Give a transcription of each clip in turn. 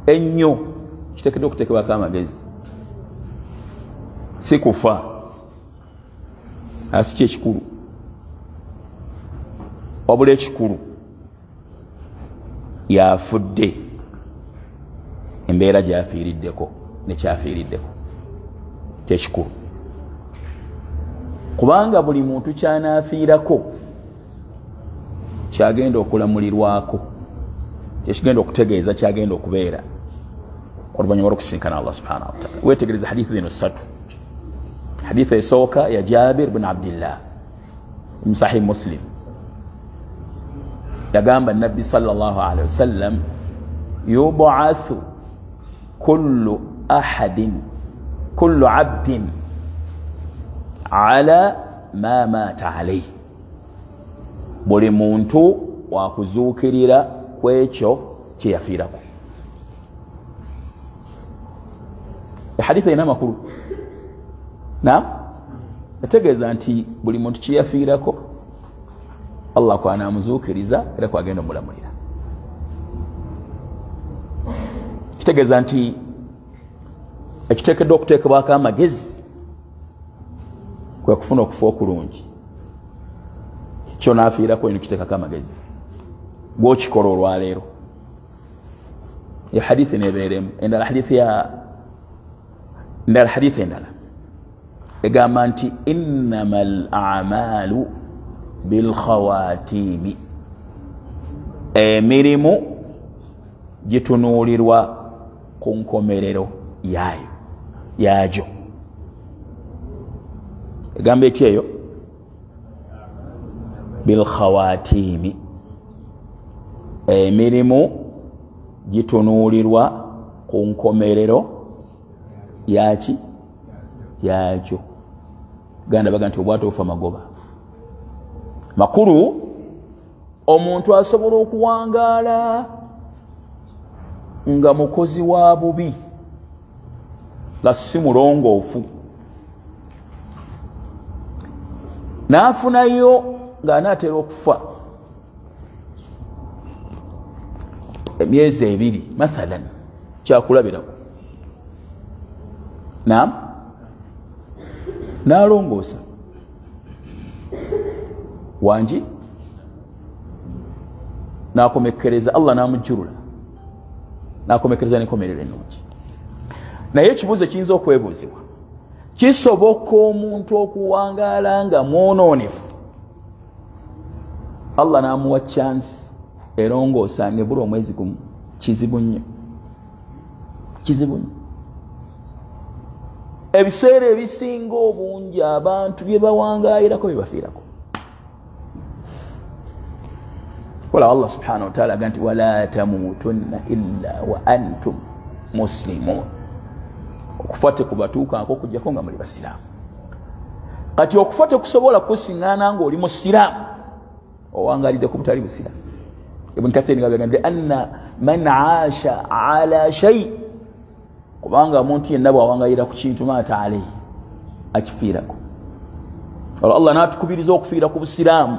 ennyo kiteekeddwa okuteekebwako amagezi, si kufa asi kyekikulu, wabula ekikulu yafudde embeera gyafiiriddeko nekyafiiriddeko kyekikulu, kubanga buli muntu kyanaafiirako kyagenda okulamulirwako, kyekigenda okutegeeza kyagenda okubeera oluvannyuma lw'okusinkana Allah subhanahu wa ta'ala. Weetegereza hadithi zino ssatu. Hadithi esooka ya Jabir bin Abdillah mu Sahih Muslim yagamba Nabbi sallallahu alaihi wasallam, yub'athu kullu abdin ala ma mata alayhi, buli muntu wakuzuukirira kwekyo kyeyafiirako. Hadithi erina amakulu. Naam, etegeeza nti buli muntu kyeyafiirako Allah kwanamuzuukiriza era kwagenda omulamulira. Kitegeeza nti ekiteekeddwa okuteekebwako amagezi kwe kufuna okufa okulungi, kyo naafiirako eno kiteekako amagezi gw'okikola olwaleero. Hadithi neebeeremu endala, hadithi endala egamba nti innamal a'malu bil khawatimi, emirimu gitunuulirwa ku nkomerero yaagyo. Egamba eti eyo bil khawatimi, emirimu gitunuulirwa ku nkomerero yaagyo. Ganda baga nti obwata ofa magoba makulu. Omuntu asobola okuwangaala nga mukozi wa bubi, nga si mulongoofu, n'afunayo ng'anaatera okufa emyezi 2 mathalan, kyakulabirako. Naam, n'alongoosa wangi, n'akomekkereza, Allah n'amujjulula, n'akomekkereza n'enkomerero ennungi. Naye ekibuuzo kiyinza okwebuuzibwa, kisoboka omuntu okuwangaala nga mwonoonefu, Allah n'amuwa chance erongoosa ng'ebula omwezi gumu? Kizibu nnyo, kizibu nnyo. Ebiseera ebisinga obungi abantu bye bawangaayirako bye bafiirako. Wala Allah subhanahu wa ta'ala ganti wala tamutunna illa wa antum muslimun, okufa tekubatuukako okujjako nga muli basiraamu. Kati okufa tekusobola kusiŋŋaana ng'oli musiraamu owangaalidde ku butali busiraamu. Ibn Kathir ng'agamba anna man aasha ala shay, kubanga omuntu yenna bw'awangaalira ku kintu maata alayhi, akifiirako. Allah n'atukubiriza okufiira ku busiraamu.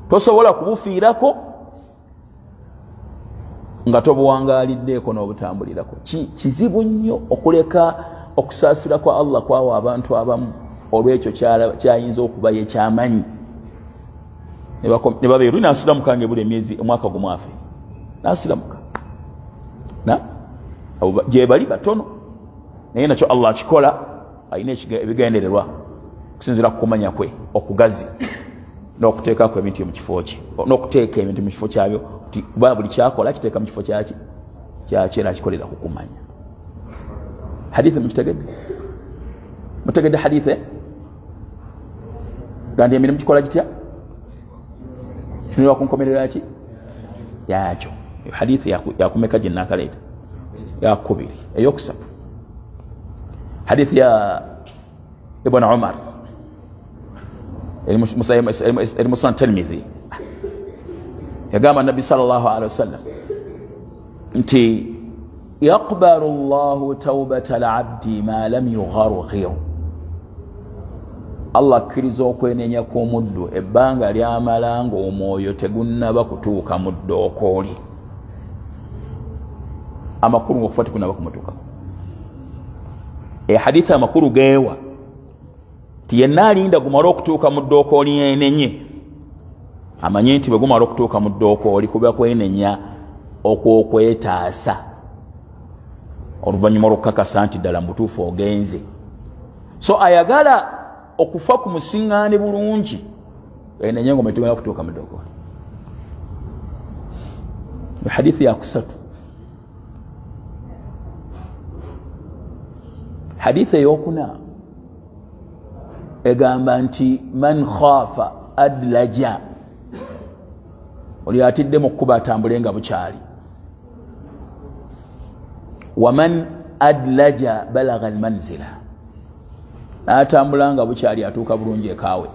Tosobola kubufiirako nga tobuwangaaliddeeko n'obutambulirako. Kizibu nnyo okuleka okusaasira kwa Allah kwawa abantu abamu olw'ekyo kyayinza okuba yekyamanyi, ne babeeru n'asiramuka ng'ebula emyezi omwaka gumwafe, n'asiramuka gye bali batono, naye nakyo Allah akikola, alina ebigendererwa okusinziira ku kumanya kwe okugazi, n'okuteekako ebintu mu kifo kye, n'okuteeka ebintu mu kifo kyabyo, kuba buli kyakola kiteeka mu kifo kyakyo era akikolera ku kumanya. Hadithi mutegedde hadithi gandi emirimu kikola kitya? Kinulwa ku nkomerero yakyo. Hadithi yakumeka gye naakaleeta? Yakubiri. Eyokusatu hadithi ya Ibn Umar eri Musnad Tirmidhi, yagamba Nabbi sallallahu alaihi wasallam nti yaqbalu Allahu tawbata al-abdi ma lam yugharghir, Allah akkiriza okwenenya kw'omuddu ebbanga ly'amala ng'omwoyo tegunnaba kutuuka mu ddookooli. amakuru ng'okufuata kunaba kumotoka hadithi amakuru geewa ti yenna alinda gumala okutuuka mu ddookooli yenenye amanye nti bwe gumala okutuuka mu ddookooli kuba kwenenya okwokwetaasa oluvannyuma olwokukakasa nti ddala mu butuufu ogenze so ayagala okufa ku musiŋŋaane bulungi enenye ngoma etemera okutuuka mu ddookooli hadithi yakusatu hadithi eyokuna egamba nti man khafa adlaja oli atidde mu kkuba atambule nga bukyali waman adlaja balagha almanzila atambula nga bukyali atuuka bulungi ekaawe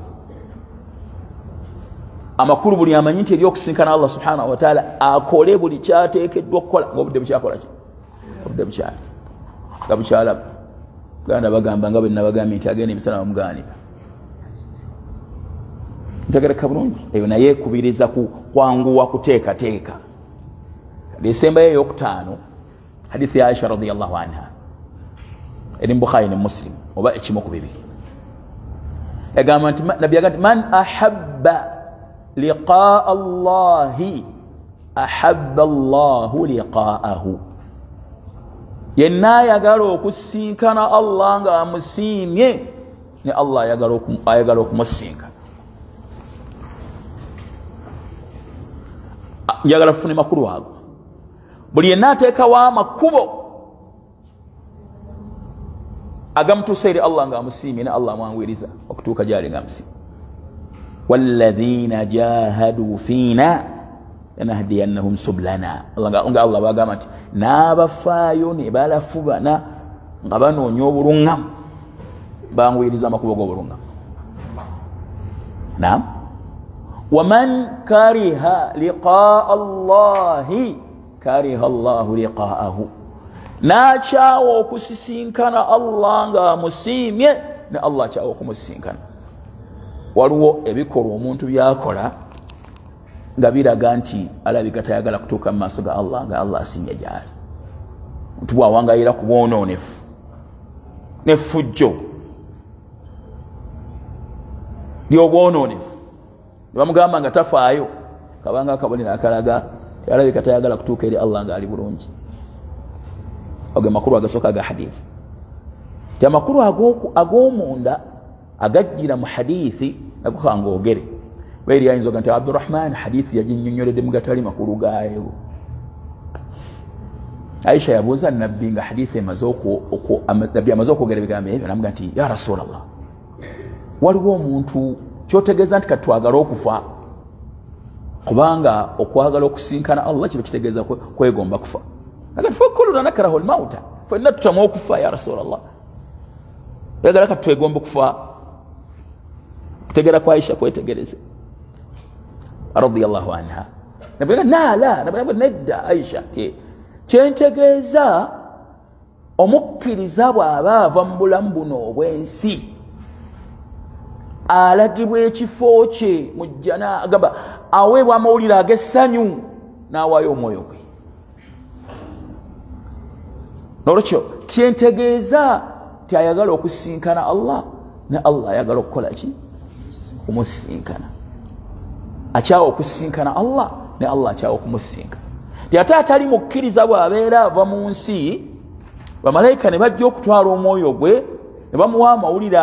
amakulu buli amanyi nti eryokusinkana Allah subhanahu wa ta'ala akole buli kyateekeddwa okukola ng'obudde bukyakola ki obudde bukyali nga bukyala ganda bagamba nga bwe nabagambye nti agenda emisana bamugaanira ntegereka bulungi eyo naye ekubiriza kwanguwa kuteekateeka esembayo eyokutaano hadithi ya Aisha radiyallahu anha eri mu Bukhari ne Muslim oba ekimu ku bibiri egamba nti nabbi agamba nti man ahabba liqaa Allahi ahabba Allahu liqaahu yenna ayagala okusinkana Allah nga amusiimye ne Allah ayagala okumusinkana njagala tufune makulu ago buli yenna ateekawo amakubo agamutuusa eri Allah nga amusiimye ne Allah amwanguyiriza okutuuka gyali nga amusiimye walladhina jahadu fiina lanahdiyannahum sublana nga Allah bagamba nti n'abafaayo ne balafubana nga banoonya obulungamu banguyiriza amakubo g'obulungamu naam waman kariha liqaa Allahi kariha Allahu liqaahu n'akyawa okusisinkana Allah nga amusiimye ne Allah akyawa okumusisinkana waliwo ebikolwa omuntu byakola nga biraga nti alabika tayagala kutuuka mu maaso ga Allah nga Allah asiimye gyali omuntu bw'awangayira ku bwonoonefu n'effujjo ly'obwonoonefu ne bamugamba nga tafaayo kabanga akabonero akalaga alabika tayagala kutuuka eri Allah nga ali bulungi oge makulu agasooka ga hadithi ti amakulu ag'omunda agajjira mu hadithi nagukanga ogere bairi ayinza oga nti Abdurrahman hadithi yaginnyonnyoledde mu gatali makulu gaayo Aisha yabuuza nabbi nga hadithi nabbi amaze okwogera ebigambo ebyo namuga nti ya Rasulallah waliwo omuntu kyotegeeza nti katwagala okufa kubanga okwagala okusinkana Allah kiba kitegeeza kwegomba kufa agati fakuluna nakrahu almauta fenna tutamu okufa ya Rasulallah yagala katwegomba okufa kutegera kwa Aisha kwetegereze radiyallahu anha nabiga nabiga nedda Aisha kyentegeeza omukkiriza bw'aba ava mu bulamu buno obw'ensi alagibwa ekifo kye mu jjana agamba aweebwa amawulire ag'essanyu n'awaayo omwoyo gwe n'olwekyo kyentegeeza ti ayagala okusinkana Allah ne Allah ayagala okukola ki okumusinkana akyawa okusinkana Allah ne Allah akyawa okumusinkana ti ate atali mukkiriza bw'abeera ava mu nsi bamalayika ne bajja okutwala omwoyo gwe ne bamuwa amawulire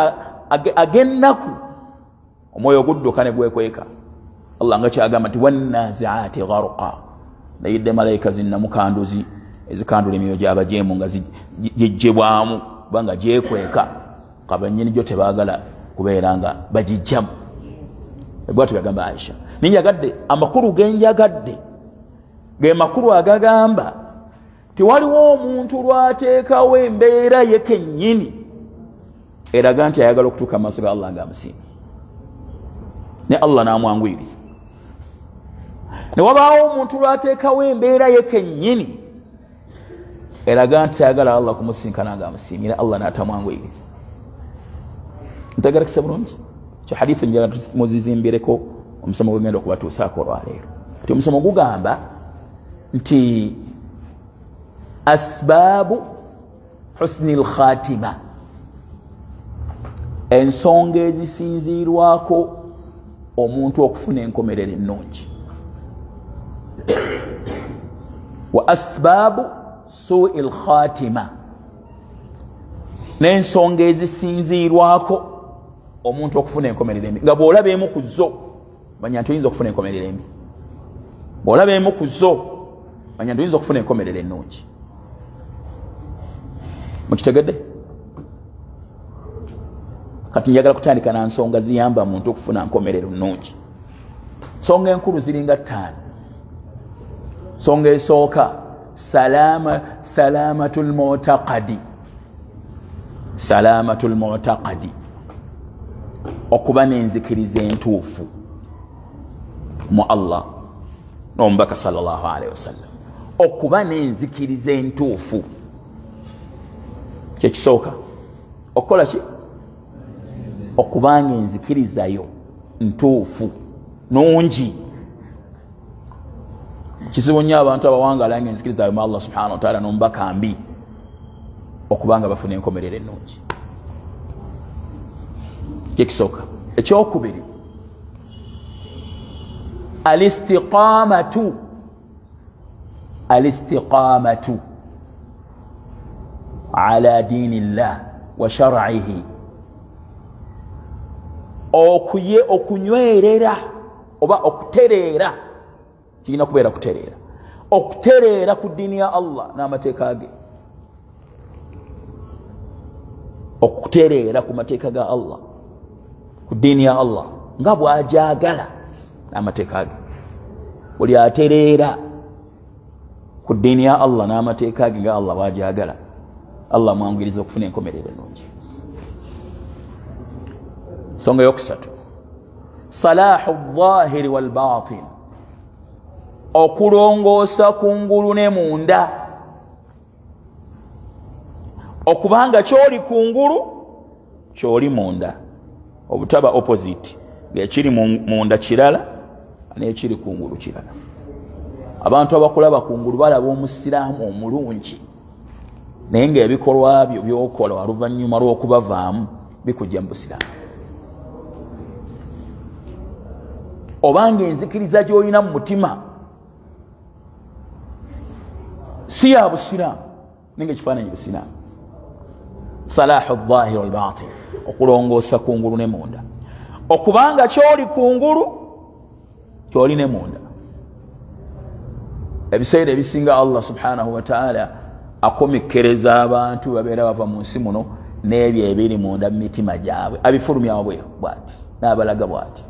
ag'ennaku omwoyo gudduka ne gwekweka Allah nga kyagamba nti wannazi'ati gharqa nayidde malayika zinnamukanduzi ezikandula emyoyo gy'abajeemu nga gijjebwamu kubanga gyekweka kabannyini gyo tebaagala kubeera nga bagijjamu ebwatu yagamba Aisha ninjagadde amakulu genjagadde ge makulu agagamba tiwaliwo omuntu lwateekawo embeera ye kennyini eraga nti ayagala okutuuka mu maaso ga Allah nga amusiimye ne Allah n'amwanguyiriza ne wabaawo omuntu lwateekawo embeera ye kennyini eraga nti ayagala Allah kumusinkana nga amusiimye ne Allah n'atamwanguyiriza ntegerekese bulungi kyo hadithi njagala muzizimbireko omusomo gwegenda okubatuusaako olwaleero ti omusomo gugamba nti asbaabu husni lkhatima, ensonga ezisinziirwako omuntu okufuna enkomerero ennungi. Wa asbaabu suui lkhatima, n'ensonga ezisinziirwako omuntu okufuna enkomerero embi. Nga bw'olaba emu ku zo manya nti oyinza okufuna enkomerero embi. Bw'olaba emu ku zo manya nti oyinza okufuna enkomerero ennungi. Mukitegedde? Kati njagala kutandika na nsonga ziyamba muntu okufuna nkomerero nnungi. Nsonga enkulu ziringa 5. Nsonga esooka salamatul mu'taqadi. Salamatul mu'taqadi, okuba n'enzikiriza entuufu mu Allah n'omubaka sallallahu alaihi wasallam. Okuba n'enzikiriza entuufu kyekisooka. Okukola ki? Okubanga enzikirizayo ntuufu nungi. Kizibu nnyo abantu abawangala nga enzikirizayo mu Allah subhanahu wa ta'ala n'omubaka mbi okubanga bafuna enkomerero ennungi. Kyekisooka. Ekyokubiri, alistiqamatu. Alistiqamatu ala dinillah wa shar'ihi, okunywerera oba okutereera. Kirina kubeera kutereera, okutereera ku ddiini ya Allah n'amateeka ge. Okutereera ku mateeka ga Allah, ku ddiini ya Allah nga bw'agyagala n'amateeka ge. Buli atereera ku ddiini ya Allah n'amateeka ge nga Allah bw'agyagala, Allah mwangiriza okufuna enkomerero ennungi. Nsonga eyokusatu, salahu zzahiri wal batin, okulongoosa kungulu ne munda. Okubanga kyoli kungulu kyoli munda, obutaba opposite, ng'ekiri munda kirala n'ekiri kungulu kirala. Abantu abakulaba kungulu balaba omusiraamu omulungi, naye ng'ebikolwa byo by'okola oluvannyuma lw'okubavaamu bikujja mu busiraamu. Obanga enzikiriza gy'olina mu mutima si ya busiraamu, ninga ekifaananyi busiraamu. Salahu zzahiri wal batin, okulongoosa kungulu ne munda. Okubanga kyoli kungulu kyoli ne munda. Ebiseera ebisinga Allah subhanahu wa ta'ala akomekkereza abantu babeera bava mu nsi muno n'ebyo ebiri munda mu mitima gyabwe, abifulumya bwati n'abalaga bwati,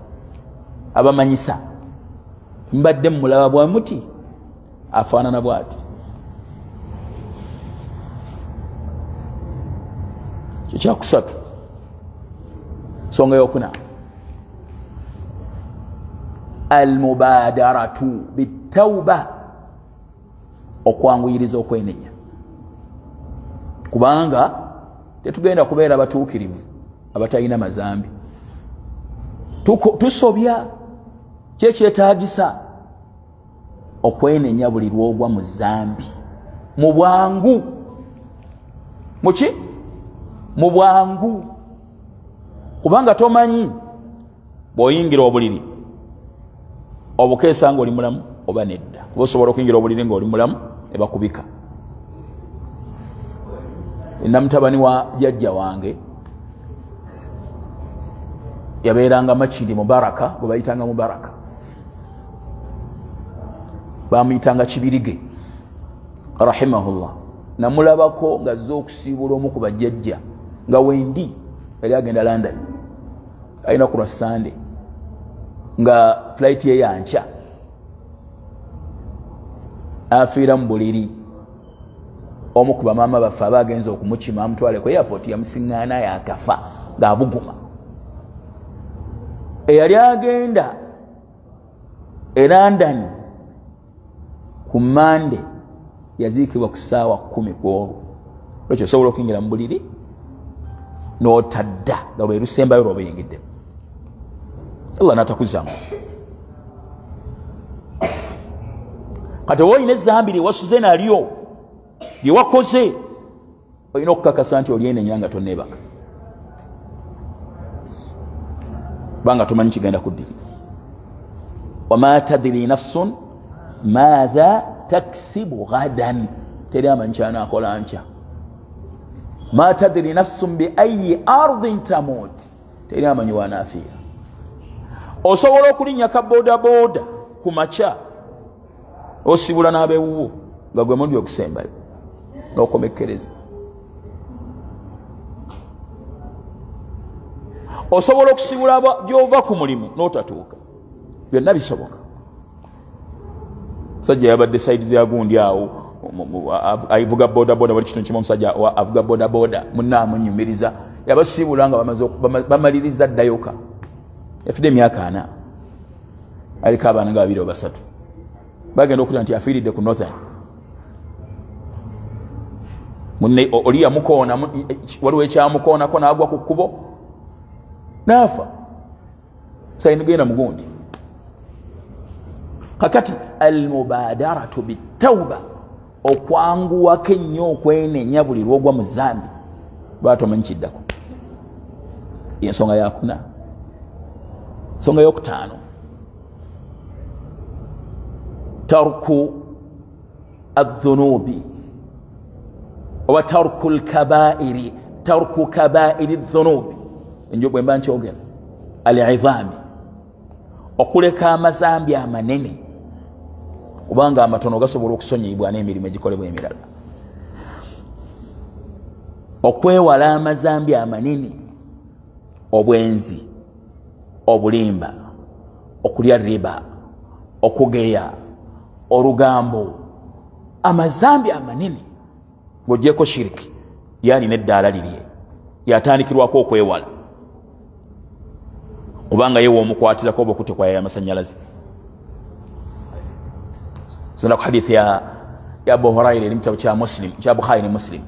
abamanyisa mbadde mulaba bwa muti afaanana bwati. Kyakusatu, nsonga eyokuna, almubadaratu bitawba, okwanguyiriza okwenenya. Kubanga tetugenda kubeera batuukirivu abatalina mazambi. Tusobya kyekyetaagisa okwenenya buli lwogwa mu zambi mu bwangu. Muki? Mu bwangu. Kubanga tomanyi bw'oyingira obuliri obukeesa ng'oli mulamu oba nedda. Kuba osobola okuyingira obuliri ng'oli mulamu ne bakubika. Nina mutabani wa jjajja wange yabeeranga Makiri Mubaraka, bwe bayitanga Mubaraka, bamuyitanga Kibirige rahimahullah. Namulabako ng'azze okusiibula omu ku bajjajja nga wendi yali agenda London, alina ku lwa Sunday, nga flight ye yankya, afiira mu buliri. Omu ku bamaama baffe abagenza okumukima amutwale ku airport yamusiŋŋaana yakafa ng'abuguma. Eyali agenda e London ku Monday yaziikibwa ku ssaawa 10 kwolwo. Lwekyo osobola okuyingira mu buliri n'otadda nga lwe lusembayo lw'oba oyingiddemu. Allah n'atakuzaamu. Kati oba olina ezambi lye wasuze nalyo bye wakoze olina okukakasa nti olyenenya nga tonneebaka kubanga tomanyi kigenda kuddira. wama tadri nafsun maatha taksibu ghadan, teri amanyi kyanakola nkya. ma tadri nafsun biayi ardin tamut, teri amanyi wanaafiira. osobola okulinnya ka bodaboda ku makya osibula n'abewuwo nga gwe mundi okusembayo n'okomekkereza. osobola okusibula gyova ku mulimu n'otatuuka. byonna bisoboka. musajja yabadde saidi ya gundi awo avuga bodaboda, buli kitundu kimu omusajja avuga bodaboda munaamunyumiriza, yabasibula nga bamaliriza ddayoka. yafidde emyaka 4, aliko abaana nga 2 oba 3. bagenda okuta nti afiiridde ku northern. munne oli yamukoona, waliwo ekyamukoonako n'agwa ku kkubo naafa. sayinigenda mugundi. kakati almubadaratu bitauba, okwanguwako ennyo okwenenya buli lwogwa mu zambi batomanyi kiddako. yensonga yakuna. ensonga yokutaano, tarku adhunubi oba tarku lkabairi, tarku kabairi dhunubi. enjo bwe mba nkyogera alidhami, okuleka amazambi amanene, kubanga amatono gasobola okusonyiyibwa n'emirimu egikolebwa emirala. okwewala amazambi amanene, obwenzi, obulimba, okulya riba, okugeya, olugambo, amazambi amanene ng'ogyeko shiriki, yani n'eddaala lirye yatandikirwako okwewala, kubanga yewe omukwatirako oba okutekwaya y'amasanyalaze. zina ku hadithi ya Abu Huraira eri mu kitabo kya Muslim, kya Bukhari ne Muslim,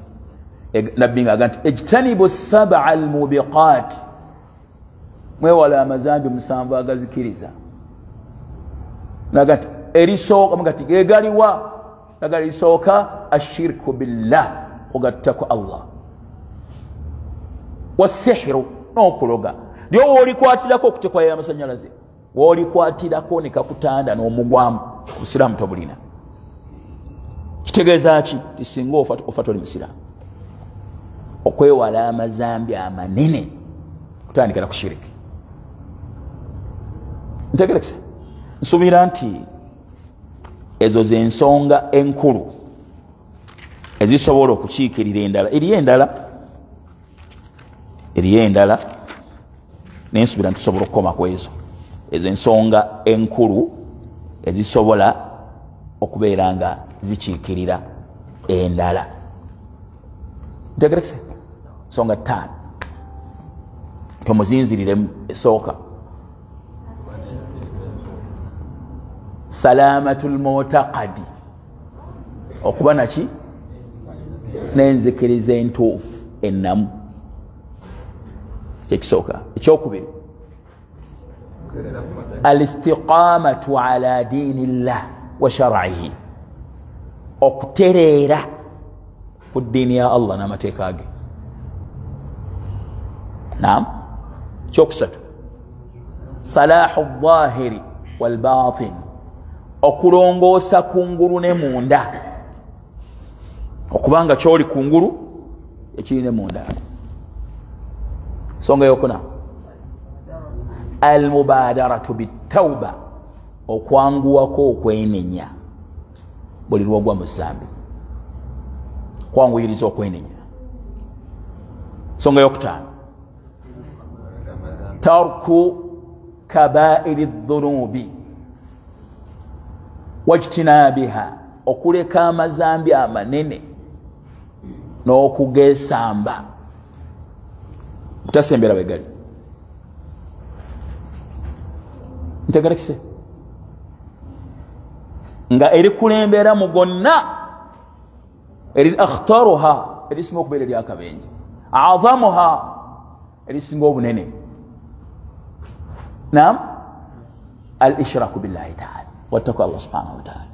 nabbi ng'agamba nti ijtanibu sab'a almubiqat, mwewala amazambi 7 agazikiriza. naga nti erisooka mugati gegaliwa, naga erisooka ashirku billah, ogattako Allah, wasihiru, n'okuloga. lyo wolikwatirako okutekwa y'amasanyalaze, wolikwatirako ne kakutanda n'omugwamu, obusiraamu tobulina. kitegeeza ki? tisinga ofa toli musiraamu. okwewala amazambi amanene kutandikira ku shiriki. ntegerekese, nsuubira nti ezo z'ensonga enkulu ezisobola okukiikirira endala. eriyo endala naye nsuubira nti tusobola okukoma ku ezo ensonga enkulu ezisobola okubeera nga zikiikirira endala. ntegerekese, ensonga 5 tomuzinziriremu. esooka salamatul mu'taqadi, okuba naki n'enzikiriza entuufu ennamu, kyekisooka. ekyokubiri alistiqamatu ala dinillah wa shar'ihi, okutereera ku ddiini ya Allah n'amateeka ge. naam. kyokusatu salahu dhahiri wal batin, okulongoosa kungulu ne munda, okubanga kyoli kungulu ekiri ne munda. songa yokuna almubadaratu bitauba, okwanguwako okwenenya buli lwogwa mu zambi, kwanguyiriza okwenenya. songa yokutaano tarku kabairi dhunubi wajtinabiha, okuleka amazambi amanene n'okugesamba, butasembera wegali. ntegerekese nga erikulembera mu gonna, eri akhtaruha, erisinga okubeera eryakabenje, azamuha, erisinga obunene. naam, al ishraku billahi taala, wattaqu Allah subhanahu wa taala.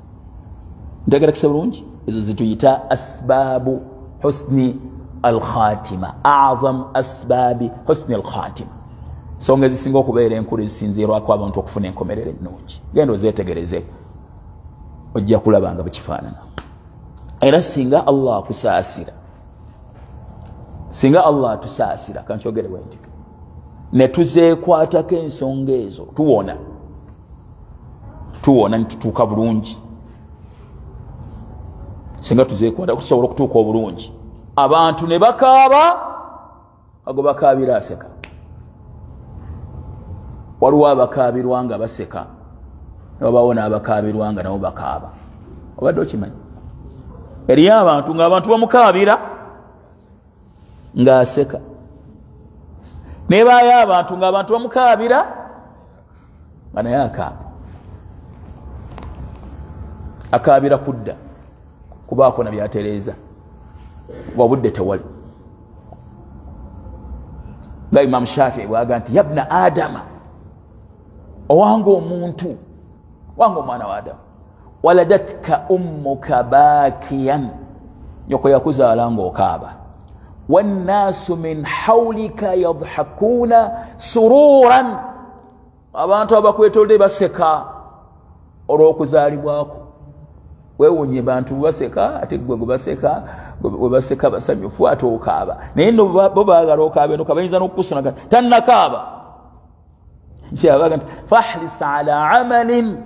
ntegerekese bulungi. ezo zituyita asbabu husni al-khatima, a'zam asbabi husni al-khatima. Ensonga ezisinga okubeera enkulu ezisinziirwako abantu okufuna enkomerero ennungi. Genda ozeetegereze ojja kulaba nga bukifaanana. Era singa Allah akusaasira, singa Allah atusaasira, kankyogere bwe nti, ne tuzeekwatako ensonga ezo, tuwona nitutuuka bulungi. Singa tuzeekwatako tusobola okutuuka obulungi. Abantu ne bakaaba, ago bakaabira aseka. Waliwo abakaabirwa nga baseka, wabawo n'abakaabirwa nga nabo bakaaba. Obadde okimanyi? Eriyo abantu ng'abantu bamukaabira ng'aseka, nebaayo abantu ng'abantu bamukaabira nga naye akaaba. Akaabira kudda kubaako na byatereeza, wabudde tewali. Nga Imam Shafi'i bw'aga nti yabna Adama, owange omuntu, wange omwana wa Adamu, waladatka ummuka bakiyan, nyoko yakuzaala ng'okaaba, wannaasu min hawlika yadhakuna sururan, abantu abakwetoolodde baseka olw'okuzaalibwako. Weewuunye bantu baseka, ate gwe baseka, bwe baseka basanyufu, ate okaaba. Naye nno bo baagala okaabe, no kabayinza n'okukusuna tannakaaba. Kyabaga nti fahris ala amalin,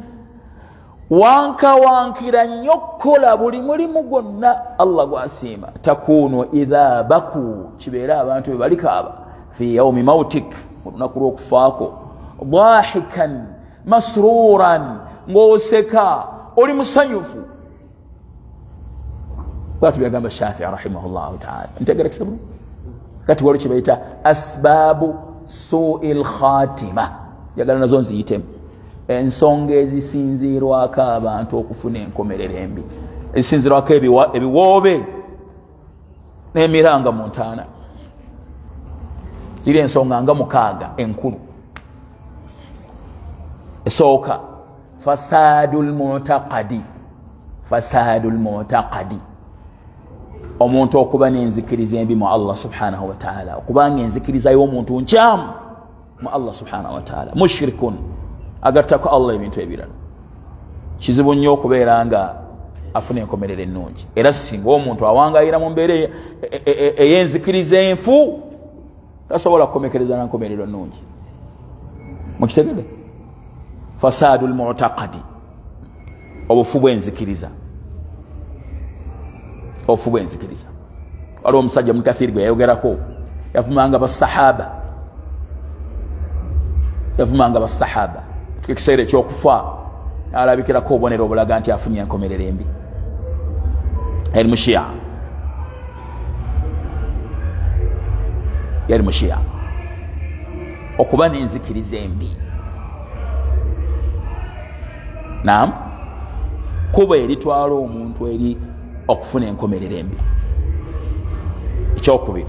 wankira nnyo kukola buli mulimu gwonna Allah gwasiima. Takunu idha baku, kibeera abantu bwe balikaaba, fi yaumi mautik, mu lunaku lw'okufaako, dahikan masruran, ng'oseka oli musanyufu. Bwatu byagamba Shafi'i rahimahullahu ta'ala. Ntegerekesa bulungi. Kati waliwo kye bayita asbaabu su'il khatima, njagala nazo nziyitemu. Ensonga ezisinziirwako abantu okufuna enkomerero embi, ezisinziirwako ebiwoobe n'emiranga mu ntaana. Ziri ensonga nga 6 enkulu. Esooka fasadul mu'taqadi, omuntu okuba n'enzikiriza embi mu Allah subhanahu wa ta'ala, okubanga enzikiriza y'omuntu nkyamu mu Allah subhanahu wa ta'ala, mushrikun, agattako Allah ebintu ebirala. Kizibu nnyo okubeera nga afuna enkomerero ennungi. Era singa omuntu awangayira mu mbeera ey'enzikiriza enfu, tasobola kukomekereza na nkomerero nnungi. Mukitegede? Fasadul mu'taqadi, obufu bw'enzikiriza. Obufu bw'enzikiriza. Waliwo omusajja mu Kathiri gwe yayogerako, yavumanga basahaba, ekiseera ekyokufa alabikirako obubonero obulaga nti afunye enkomerero embi. Yali mushia, okuba n'enzikiriza embi. Naam, kuba eritwala omuntu eri okufuna enkomerero embi. Ekyokubiri,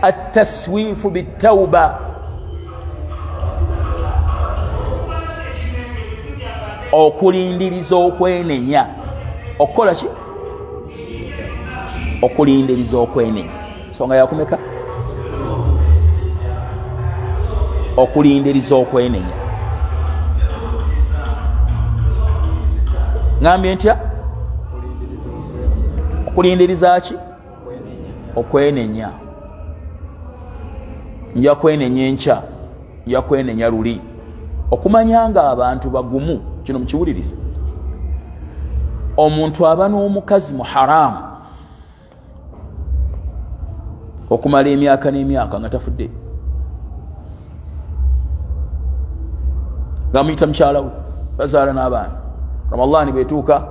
التسويف بالتوبة, okulindiriza okwenenya. Okukola ki? Okulindiriza okwenenya. Nsonga yakumeka? Okulindiriza okwenenya. Ngambye ntya? Okulindiriza ki? Okwenenya. Nja kwenenya enkya, nja kwenenya luli. Okumanya nga abantu bagumu, kino mukiwulirize. Omuntu aba n'omukazi mu haramu okumala emyaka n'emyaka nga tafudde, ngamuyita mukyala we, bazaala n'abaana. Ramadhaani bwetuuka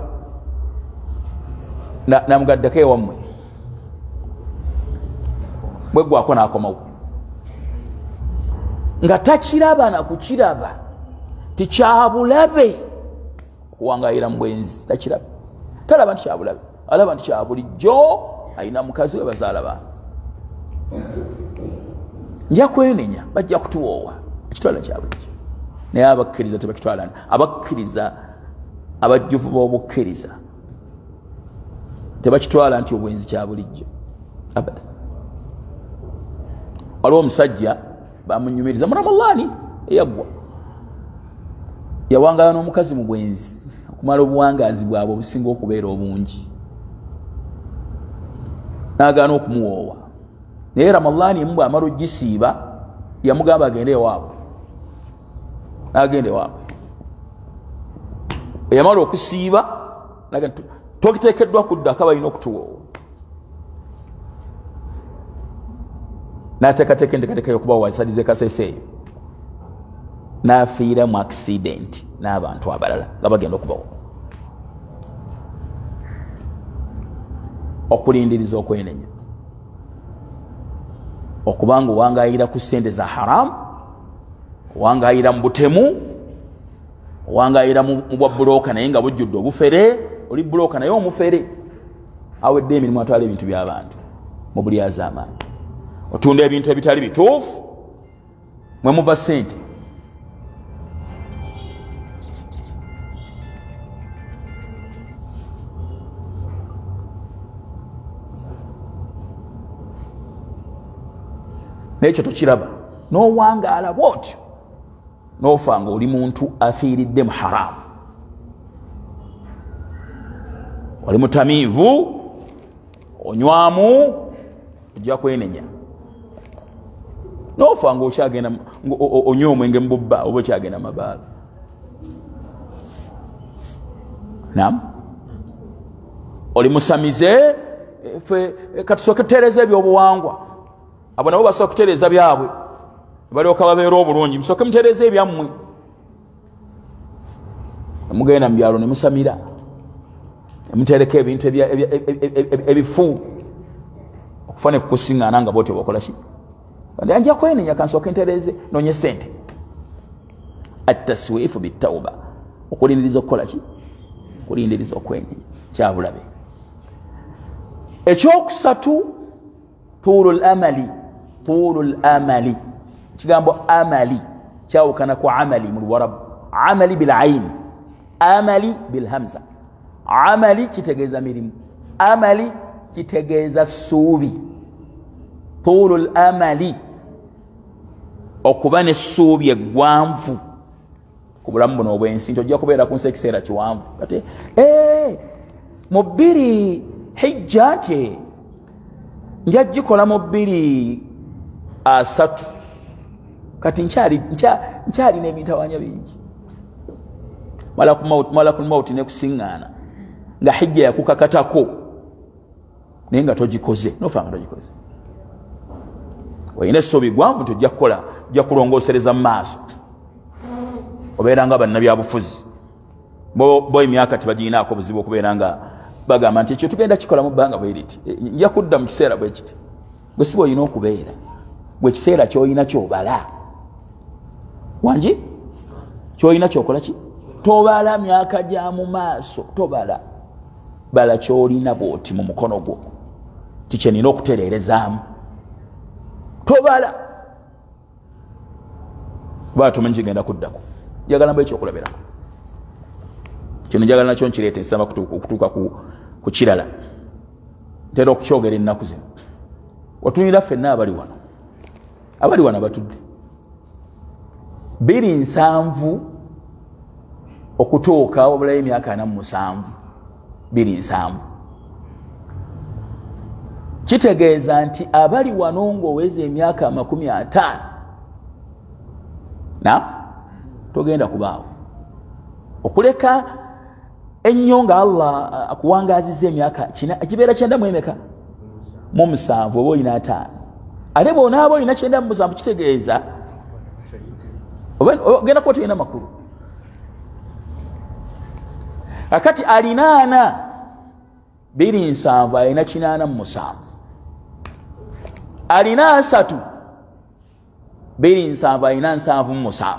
namugaddeko ewammwe, bweggwako n'akomawo nga takiraba na kukiraba, tikyabulabe okuwangayira mu bwenzi. Takiraba, talaba nti kyabulabe, alaba nti kyabulijjo, ayina mukazi we, bazaala baana. Nja kwenenya, bajja kutuwoowa, ekitwala kyabulijjo. naye abakkiriza tebakitwala abakkiriza abajjuvu b'obukkiriza tebakitwala nti obwenzi kya bulijjo abada. Waliwo omusajja bamunyumiriza mu Ramadhaani eyaggwa yawangala n'omukazi mu bwenzi okumala obuwangaazi bwabwe obusinga okubeera obungi n'agaana okumuwoowa naye Ramadhaani emu bw'amala ogisiiba yamugamba agende ewaabwe n'agenda ewaabwe eyamala okusiiba tokiteekeddwa kuddako balina okutuwoowa n'ateekateeka enteekateeka y'okuba wasalize kasese eyo n'afiira mu accident n'abantu abalala nga bagenda okubawo. Okulindiriza okwenenya okubanga owangayira ku ssente za haramu, owangayira mu butemu, owangayira mu bwa bulooka naye nga bujjudde obufere, oli bulooka naye omufere, awedde emirimu atwala ebintu by'abantu mu bulyazaamaanyi, otunda ebintu ebitali bituufu mwe muva ssente. Nekyo tokiraba n'owangaala bw'otyo n'ofa nga oli muntu afiiridde mu haramu, oli mutamiivu, onywamu, ojja kwenenya n'ofa nga okyagenda onywa omwenge mu bubba oba okyagenda mabaala. Naam, oli musamize, ffe katusooke tutereeza ebyobuwangwa. Abo nabo basooka kutereeza byabwe balyoka babeera obulungi, musooke mutereeza ebyammwe. Mugenda mu byalo ne musamira ne mutereka ebintu ebifu okufa ne kukusiŋŋaana nga bwotyo bwokola ki nja kwenenya kansooke ntereeze noonye ssente. Attaswifu bittawuba, okulindiriza okukola ki? Okulindiriza okwenenya kyabulabe. Ekyokusatu tuulul amali. Tuulul amali, kigambo amali kyawukana ku amali mu Luwarabu. Amali bil ayn, amali bil hamza. Amali kitegeeza mirimu, amali kitegeeza ssuubi. Tuulul amali, okuba n'essuubi eggwanvu ku bulamu buno obw'ensi nti ojja kubeera ku nsi ekiseera kiwanvu. Kati mu 2 Hijja nti nja gikola mu 2 kati nkyali n'ebintawanya bingi. Malakul mauti ne kusiŋŋaana nga Hijja yakukakatako naye nga togikoze, nofa nga togikoze. Olina essuubi gwanvu nti ojja kukola, ojja kulongoosereza mu maaso, obeera nga bannabyabufuzi bo emyaka tebagirinaako buzibu okubeera nga bagamba nti ekyo tugenda kikola mu bbanga bwe riti, nja kudda mu kiseera bwe kiti. Gwe si bw'olina okubeera, gwe kiseera ky'olina ky'obala wangi, ky'olina ky'okola ki? Tobala myaka gya mu maaso, tobala, bala ky'olina bw'oti mu mukono gwo tikye nina okutereerezaamu, tobala kuba tomanyi kigenda kuddako. Njagala mbu ekyo okulabirako, kino njagala nakyo nkireeta ensaba okutuuka ku kirala. Ntera okukyogera ennaku zino, watunira ffenna abali wano batudde 27 okutuuka obulayo emyaka 47, 27. Kitegeeza nti abali wano ng'oweza emyaka 50 togenda kubaawo. Okuleka ennyo nga Allah akuwangaazizza emyaka kibeera 9 mu 7 oba olina 5, ate bw'onaaba olina 9 mu 7 kitegeeza ogenda kuba tolina makulu. Akati alina 27 alina 8 mu 7, alina 3 27 alina 7 mu 7,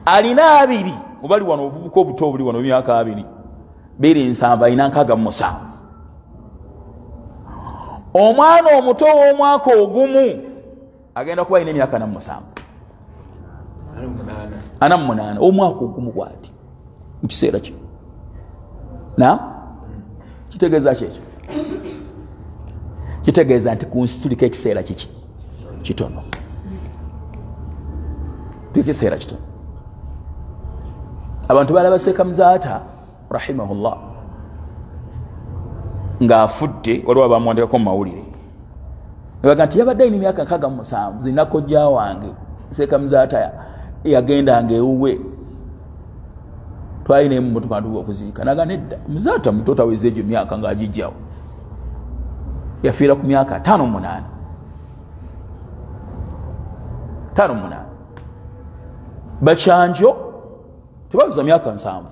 alina 2 mubali wano obuvubuka obuto obuli wano myaka 27 alina 6 mu 7. Omwana omuto w'omwaka ogumu agenda kuba alina emyaka 4 mu 7. 48 omwaka ogumu bwati mu kiseera kino kitegeeza kyekyo kitegeeza nti ku nsi tuliko ekiseera kiki kitono tuliko ekiseera kitono abantu balabaseka Muzaata rahimahullah ng'afudde waliwo abamwandikako mu mawulire nebaga nti yabadde ayina emyaka 67 zirina kojja wange Seeka Muzaata yagendanga ewuwe twalina emmotoka ntuba okuziika naga nedda Muzaata muto taweze egyo emyaka ng'agijjawo yafiira ku myaka 58 Bachanjo tebabuza myaka 7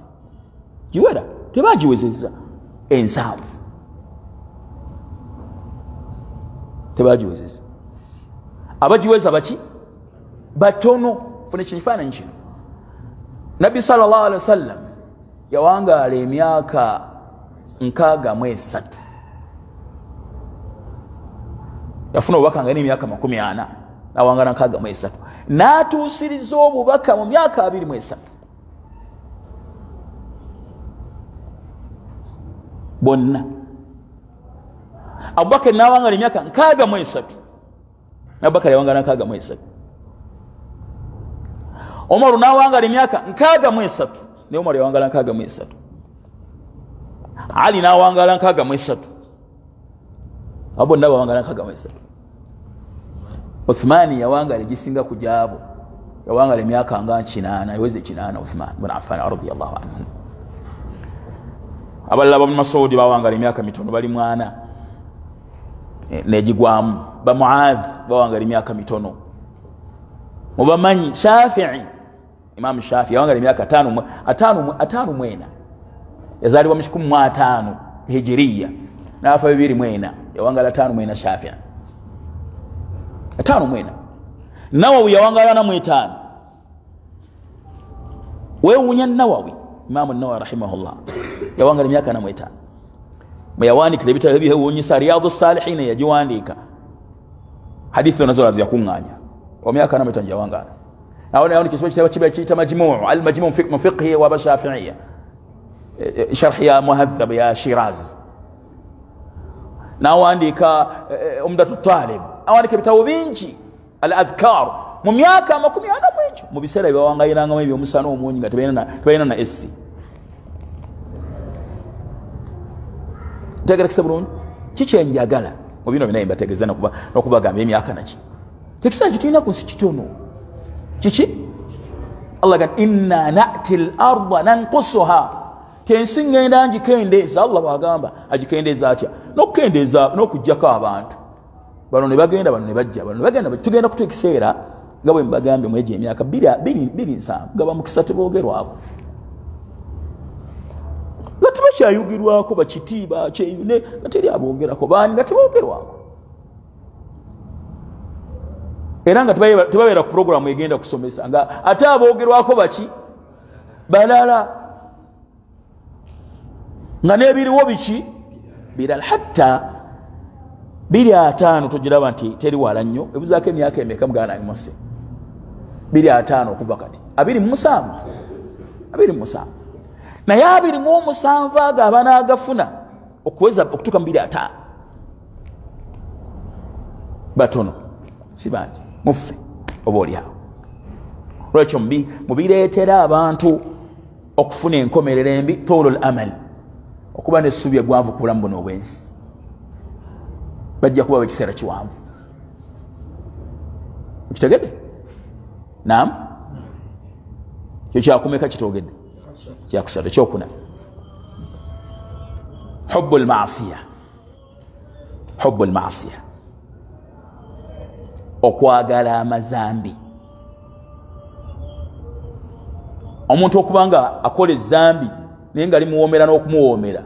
giwera tebagiwezezza 7 tebagiwezezza abagiweza baki batono fune kifaananyi kino Nabbi sallallahu alaihi wasallam yawangaala emyaka 63 yafuna obubaka nga n'emyaka 40 nawangaala 63 n'atuusiriza obubaka mu myaka 23 bonna Abubakar n'awangaala emyaka 63 Abubakar yawangaala 63 Omaru n'awangaala emyaka 63 ne Omaru yawangaala 63 Ali n'awangaala 63 abo bonna bawangaala 63 Uthmani yawangaala egisinga ku gyabo yawangaala emyaka nga 8 yaweze 8 Uthman ibn Affan radiyallahu anhu abalala ba Masudi bawangaala emyaka mitono bali mwana negigwamu ba Muadh bawangaala emyaka mitono mubamanyi Shafi'i Imam Shafi'i yawangaala emyaka 5 yazalibwa mu 15 hijriya nafa 2 yawangaala 5 Shafi'i 5 Nawawi yawangaala 5 wewunya Nawawi Imam Nawawi rahimahullah yawangaala emyaka 5 muyawandikira ebitabo ebyewuunyisa Riyadus Salihin yagiwandiika hadithi nazo yazikuŋŋaanya omyaka 5 yawangaala naona kiswa kitaba kiyita majmuu al-majmuu fi fiqhi wa shafi'iyya sharh ya muhadhab ya Shiraz nawandika umdatu talib awandika bitabo bingi al-adhkar mu myaka 40 mu biseera byawangayiranga mu musana omunyi nga tebayina na essi tegera kisabulungi kichenjagala mu bino binaye mbategeza nokubagamba emyaka naki tekisa kituyina ku nsi kitono kiki Allah gan inna na'ti al-ardha nanqusuha kensi ngenda njikendeeza Allah bwagamba ajikendeeza atya nokukendeeza nokujjako abantu bano ne bagenda bano ne bajja bano bagenda tugenda kutuuka ekiseera nga bwe mbagambe mu ejo emyaka 27 gaba mukisa teboogerwako nga tebakyayugirwako bakitiiba kyeyune nga teri aboogerako baani nga teboogerwako era nga tebabeera ku programu egenda kusomesa nga ate aboogerwako baki balala nga n'ebiriwo biki birala hatta 25 tugiraba nti teri wala nnyo ebuzaako emyaka emeka mugana mose 25 okuva kati 27 naye 27 ago abanaagafuna okuweza okutuuka mu 25 batono si bangi muffe oba oliawo olwekyo mubireetera abantu okufuna enkomerero embi tulul amal okuba n'essuubi egwanvu ku bulamu buno obwensi bajja kubawo ekiseera kiwanvu kitegedde naam kyo kyakumeka kitogedde kyakusatu ekyokuna hubbu lmaasiya okwagala amazambi omuntu okuba nga akola ezambi naye nga limuwoomera n'okumuwoomera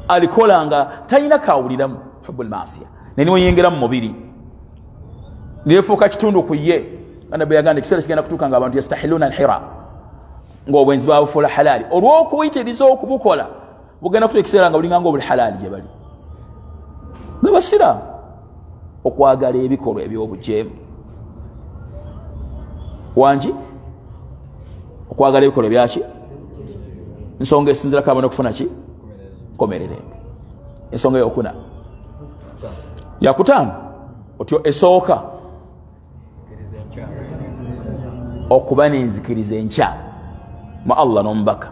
alikola nga talina kawuliramu hubbu lmaasiya naye niweyengera mu mubiri nefuuka kitundu ku ye kana bwe yaganda ekiseera kigenda kutuuka nga abantu yastahiluna alhira ng'obwenzi babufuula halaali olw'okuyitiriza okubukola bugenda kutuuka ekiseera nga bulinganga obuli halaali gye bali nga basiraamu okwagala ebikolwa eby'obujeemu wangi okwagala ebikolo byaki ensonga esinzira kabona okufuna ki komerere ensonga yokuna yakutaano otyo esooka okuba n'enzikiriza enkya ma Allah n'omubaka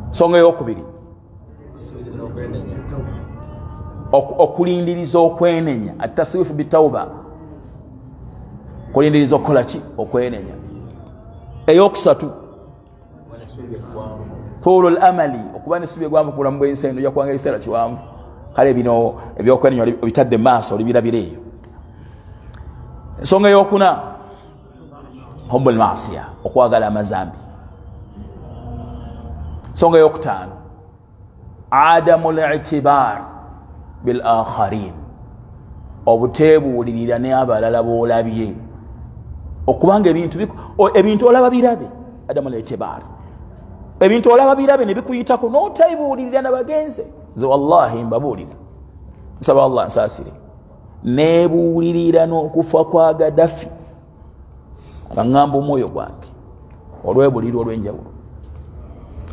ensonga eyokubiri okulindiriza okwenenya ataswifu bitauba kulindiriza okukola ki okwenenya eyokusatu tulu al-amali okuba n'essubi egwanvu ku bulamu bw'ensi eno ojja kubanga ebiseera kiwanvu kale bino ebyokwenenya obitadde mu maaso olibirabira eyo ensonga eyokuna hubbul maasiya okwagala amazambi ensonga eyokutaano adamu l-i'tibar bil akharin obutebuulirira n'abalala boolabye okubanga ebintu olaba birabe adamu l-i'tibar ebintu olaba birabe ne bikuyitako n'otebuulirira nabagenze nze wallahi mbabuulira nsaba Allah nsaasire neebuulirira n'okufa kwa Gaddafi nga ŋŋamba omwoyo gwange olwebuliri olw'enjawulo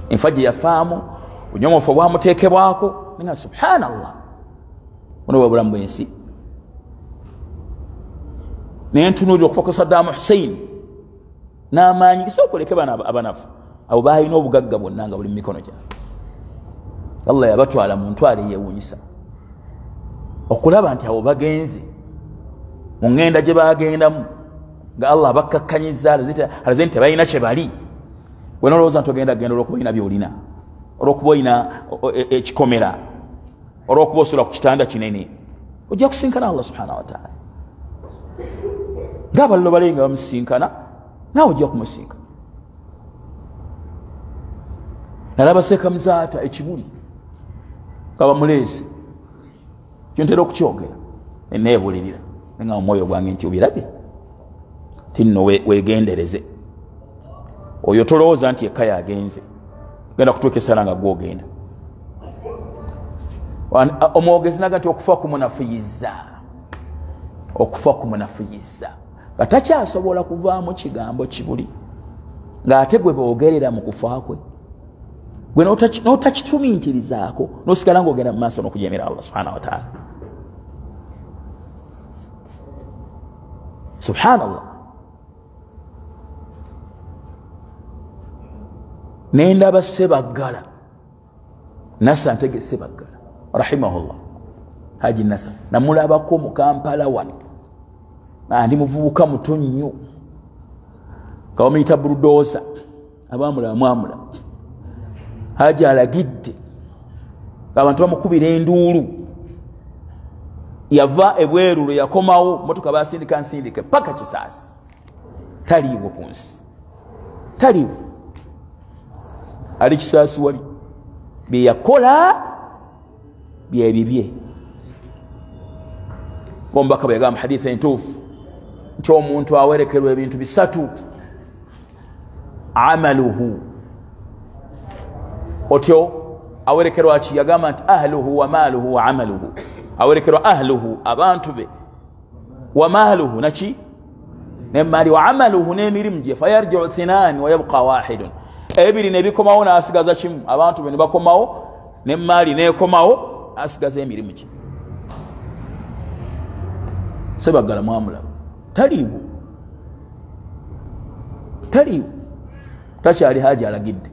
enfa gye yafaamu bunyomofu obwamuteekebwako ninga subhanallah buno bwe bulamu bw'ensi nentunuulira okufa kwa Saddam Hussein n'amaanyi gisookoleke bana abanafu abo baalina obugagga bwonna nga buli mu mikono gyabwe Allah yabatwala mu ntwalo eyewuunyisa okulaba nti abo bagenze mu ŋŋenda gye baagendamu nga Allah bakkakkanyiza alaze nti tebalina kye bali bwe nolowooza nti ogenda genda olwokuba olina byolina olwokuba olina ekikomera olwokuba osula ku kitanda kinene ojja kusinkana Allah subhanahu wa ta'ala ng'abalala bali nga bamusinkana naawe ojja kumusinkana nalaba Seeka Muzaata ekibuli nga bamuleese kyontera okukyogera neneebulirira nga omwoyo gwange nti obirabye tinno wegendereze oyo tolowooza nti eka yagenze genda kutuuka essala nga gwogenda omwogezi naga nti okufa kumunafuyiza nga takyasobola kuvaamu kigambo kibuli ng'ate gwe boogerera mu kufa kwe gwe n'otakitumiintirizaako n'osigala ng'ogenda mu maaso n'okujemera Allah subhanahu wa ta'ala subhanallah nendaba Sebaggala Nasa Ntege Sebaggala rahimahullah Haji Nasa namulabako mu Kampala wano ndi muvubuka muto nnyo nga bamuyita bulldozer abamulaba mwamulaba Haji alagidde abantu bamukubira enduulu yava ebweru lwe yakomawo motoka basindika nsindike paka Kisaasi taliiwo ku nsi taliiwo ali Kisaasi wali bye yakola byebibye omubaka bwe yagamba haditha entuufu nti omuntu awerekerwa ebintu bisatu amaluhu otyo awerekerwa ki yagamba nti ahluhu wa maaluhu wa amaluhu awerekerwa ahluhu abantu be wa maaluhu naki nemaali wa amaluhu n'emirimu gye fayarjiu thinani wa yabqa wahidun ebiri ne bikomawo n'asigaza kimu abantu be ne bakomawo n'emaali n'ekomawo asigaza emirimu gye Sebaggala mwamulaba taliiwo takyali Haji alagidde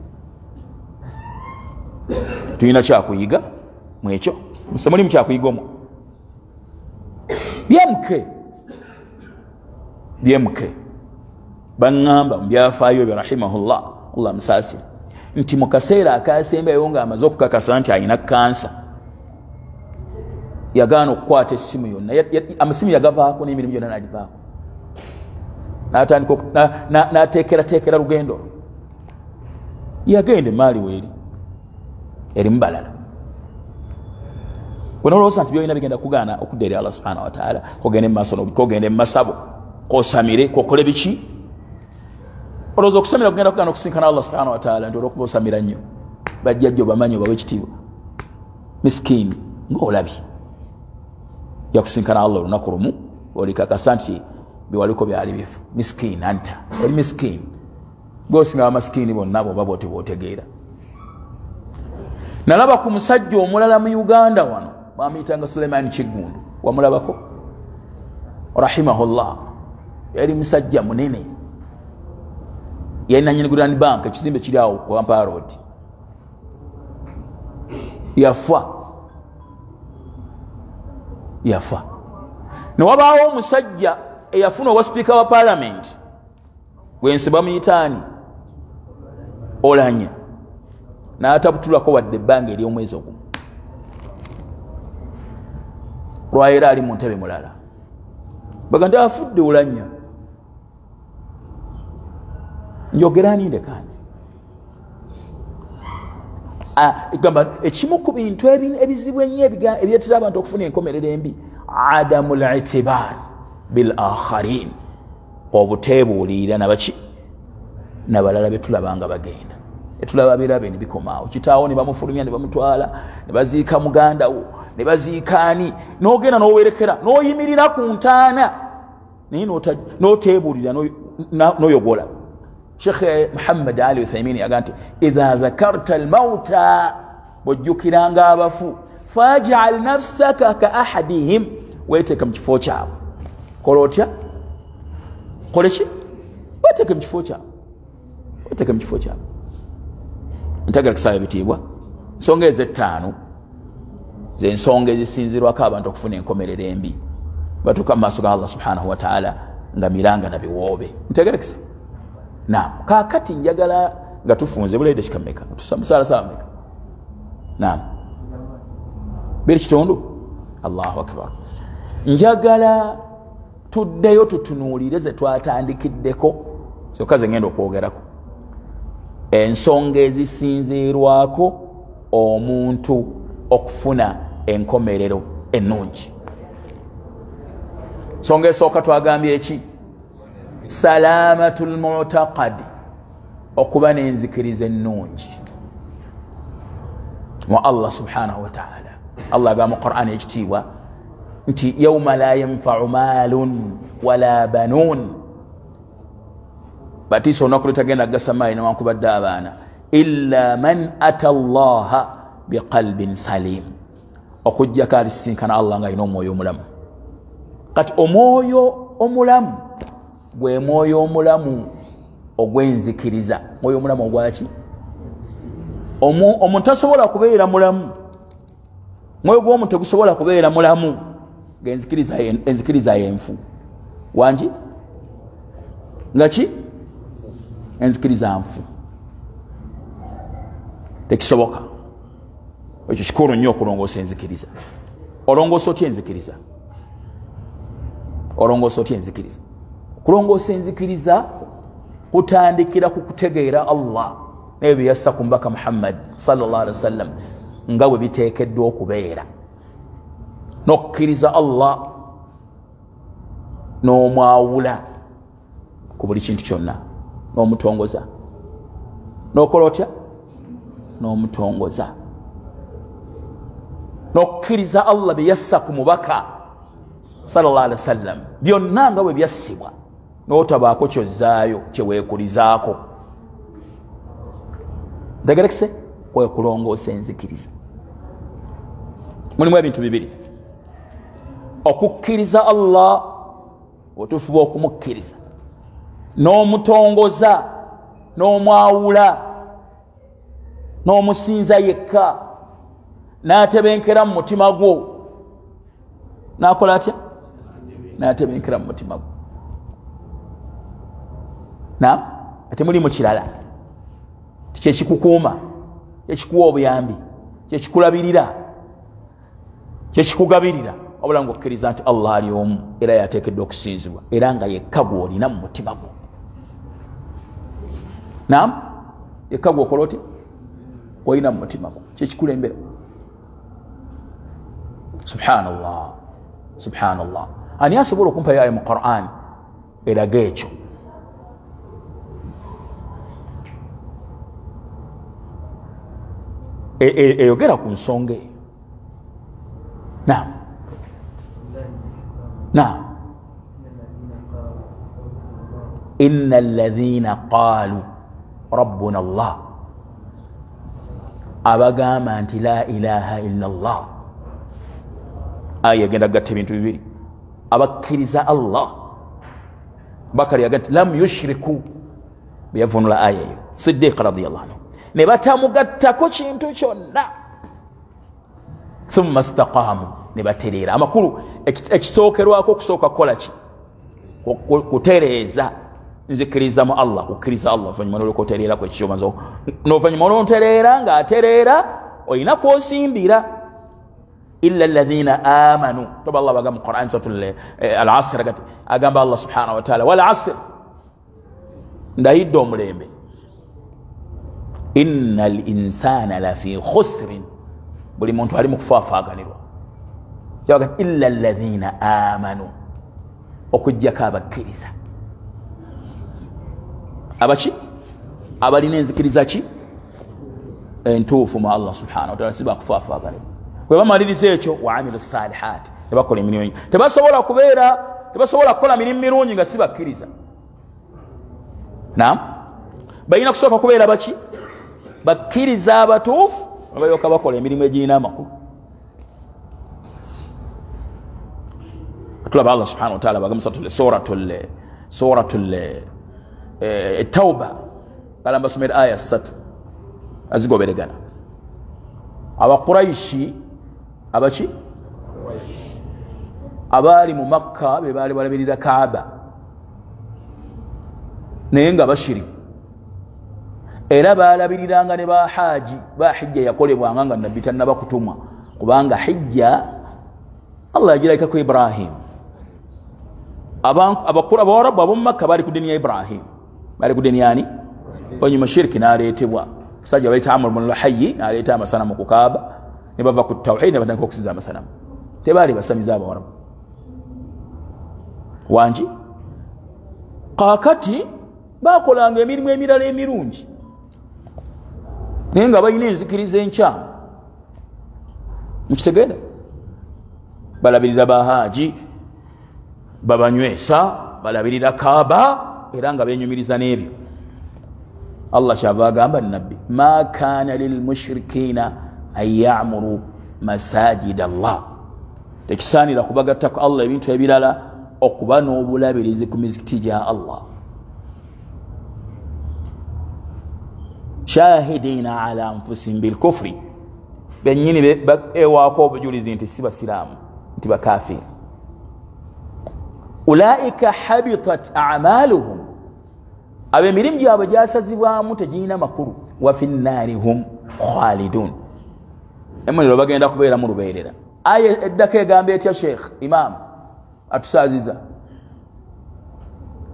tulina kyakuyiga mwekyo mulimu kyakuyiga omwo byemuke baŋŋamba mu byafaayo bye rahimahullah Allah musaasire nti mu kaseera akasembayo ng'amaze okukakasa nti alina kansa yagaana okukwata essimu yonna amasimu yagavaako n'emirimu gyonna n'agivaako n'ateekerateekera lugendo yagenda emaali weeri erimu balala wenolowooza nti byolina bigenda kugaana okudda eri Allah subhanahu wa ta'ala kogende mu maaso kogende mu masabo kosamire kokole biki olowooza okusamira kugenda kugaana okusinkana Allah subhanahu wa ta'ala nti olwokuba osamira nnyo bajjajja obamanyi obawe ekitiibwa miskiini ng'olabye yakusinkana Allah olunaku lumu olikakasa nti biwaliko byali bifu miskin anta oli miskin gosinga amaskini bonna bo babote botegeera nalaba ku musajja omulala mu Uganda wano bamuyitanga Suleiman Kigundu wamulabako rahimahullah yali musajja munene yalina nyini Grand Bank ekizimbe kiri awo ku Kampala Road yafa newabaawo omusajja eyafuna owa speaker wa parliament gwensi bamuyitaani Olanya n'atabutulako wadde ebbanga ery'omwezi ogumu lwayera ali mu ntebe mulala baga ndi afudde Olanya njogera ninde kandi gamba ekimu ku bintu ebizibu ennyo ebyetera abantu okufuna enkomerero embi adamu al-i'tibar bil akharin obuteebuulirira nabaki nabalala betulabanga bagenda etulaba birabe ne bikomaawo kitaawo ne bamufulumya ne bamutwala ne baziika muganda wo ne baziikaani n'ogenda n'owerekera n'oyimirira ku ntaana naye n'oteebuulira n'oyogola Sheikh Muhammad Ali Uthaymin yaga nti idha dhakarta al-mauta bojjukiranga abafu faj'al nafsaka ka ahadihim weeteka mu kifo kyabwe kola otya koleki weeteka mu kifo kyabwe ntagala kusaba ebitiibwa ensonga ez'ettaano z'ensonga ezisinzirwako abantu okufuna enkomerero embi batuuka mu maaso ga Allah subhanahu wa ta'ala nga miranga na biwoobe ntegerekese naam kaakati njagala nga tufunze buleede kikameka tusamusala sameka naam biri kitundu Allahu akbar njagala tuddeyo tutunuulire ze twatandikiddeko sokaze ngenda okwogerako ensonga ezisinziirwako omuntu okufuna enkomerero ennungi nsonga esooka twagambye eki salamatul mu'taqad okuba n'enzikiriza ennungi mu Allah subhanahu wa ta'ala Allah agamba mu Qur'an ekitiibwa nti yawma la yanfa'u malun wala banun batiisa olunaku lutagenda kugasa mayi newankubadde abaana illa man ata allaha biqalbin salim okujjako alisinkana Allah nga alina omwoyo omulamu kati omwoyo omulamu gwe mwoyo omulamu ogwenzikiriza mwoyo omulamu ogwaki omuntu tasobola kubeera mulamu mwoyo gw'omuntu tegusobola kubeera mulamu enzikiriza yenfu wangi ngaki enzikiriza nfu tekisoboka ekyo kikulu nnyo okulongoosa enzikiriza olongoosa otya enzikiriza kulongoosa enzikiriza kutandikira ku kutegeera Allah n'ebyo byassa ku mbaka Muhammad sallallahu alaihi wasallam nga bwe biteekeddwa okubeera n'okkiriza Allah n'omwawula ku buli kintu kyonna n'omutongoza n'okola otya n'omutongoza n'okkiriza Allah bye yassa ku mubaka sallallahu alaihi wasallam byonna nga bwe byassibwa n'otabaako kyozzaayo kyeweekulizaako ntegerekese wekulongoosa enzikiriza mulimu ebintu bibiri okukkiriza Allah otufuba okumukkiriza n'omutongoza n'omwawula n'omusinza yekka n'atebenkera mu mutima gwo n'akola atya n'atebenkera mu mutima gwo ate mulimu kirala kyekikukuuma kyekikuwa obuyambi kyekikulabirira kyekikugabirira wabula ngaokkiriza nti Allah ali omu era yateekeddwa okusinzibwa era nga yekka gw'olina mu mutima gwo yekka gw'okola oti olina mu mutima gwo kyekikulembera subhanallah ani asobola okumpayo ayo mu Qur'an eraga ekyo eyogera ku nsonga eyo naam inna alladhina qalu rabbuna Allah abagamba nti la ilaha illa Allah aya genda gatta ebintu bibiri abakkiriza Allah bakari yagati lam yushriku biyavunula aya eyo Siddiq radiyallahu anhu ne batamugattako kintu kyonna thumma istaqamu ne batereera amakulu ekisookerwako okusooka kukola ki kutereeza nzikiriza mu Allah kukkiriza Allah oluvannyuma n'olwokutereera kwekikyomazo n'oluvannyuma n'otereera ng'atereera olina kwosimbira illa alladhina amanu toba Allah bagamba mu Qur'an suratul al-asr agamba Allah subhanahu wa ta'ala wal asr ndayidde omulembe innal insana lafi khusrin buli muntu ali mu kufaafaganirwa jaga illa alladhina amanu okujjako abakkiriza abaki abalina enzikiriza ki entuufu mu Allah subhanahu wa ta'ala siba kufaafaganirwa kwe bamaliriza ekyo wa amilu salihat tebakola emirimu tebasobola kukola mirimu mirungi nga si bakkiriza naam balina kusooka kubeera baki bakkiriza abatuufu balyoka bakola emirimu egirina amakulu tulaba Allah subhanahu wa ta'ala bagamba suratul tauba kalamba somera aya 3 azigoberegana abaquraishi abaki abali mu Makka be bali balabirira Kaaba naye nga bashiri era balabiriranga ne bahaji bahijja yakolebwanga nga nabbi tannaba kutumwa kubanga hijja Allah yagireka ku Ibrahim abakura bawarabu ab'omu Makka bali ku dini ya Ibrahim bali ku dini yani onyuma shirki naleetebwa musajja bayita Amr ibn Luhayy naleeta amasanamu ku Kaaba ne bava ku tawhid ne batandika okusiza amasanamu tebaali basamiza abawarabu wangi kakati bakolanga emirimu emirala emirungi naye nga balina enzikiriza enkyamu mukitegeera balabirira bahaji babanywesa balabirira Kaaba era nga benyumiriza n'ebyo Allah kyava agamba nabbi ma kana lilmushrikina an ya'muru masajid Allah tekisaanira kubagattako Allah ebintu ebirala okuba n'obulabirizi ku mizikiti gya Allah shahidina ala anfusihim bilkufri benyini ewaako obujulizi nti si basiraamu nti bakafiri ulaika habitat a'maluhum ab'emirimu gyabwe gyasazibwamu tegirina makulu wa fi nnaari hum khalidun emuliro bagenda kubeera mu lubeerera aya eddako egamba etya sheikh imam atusaziza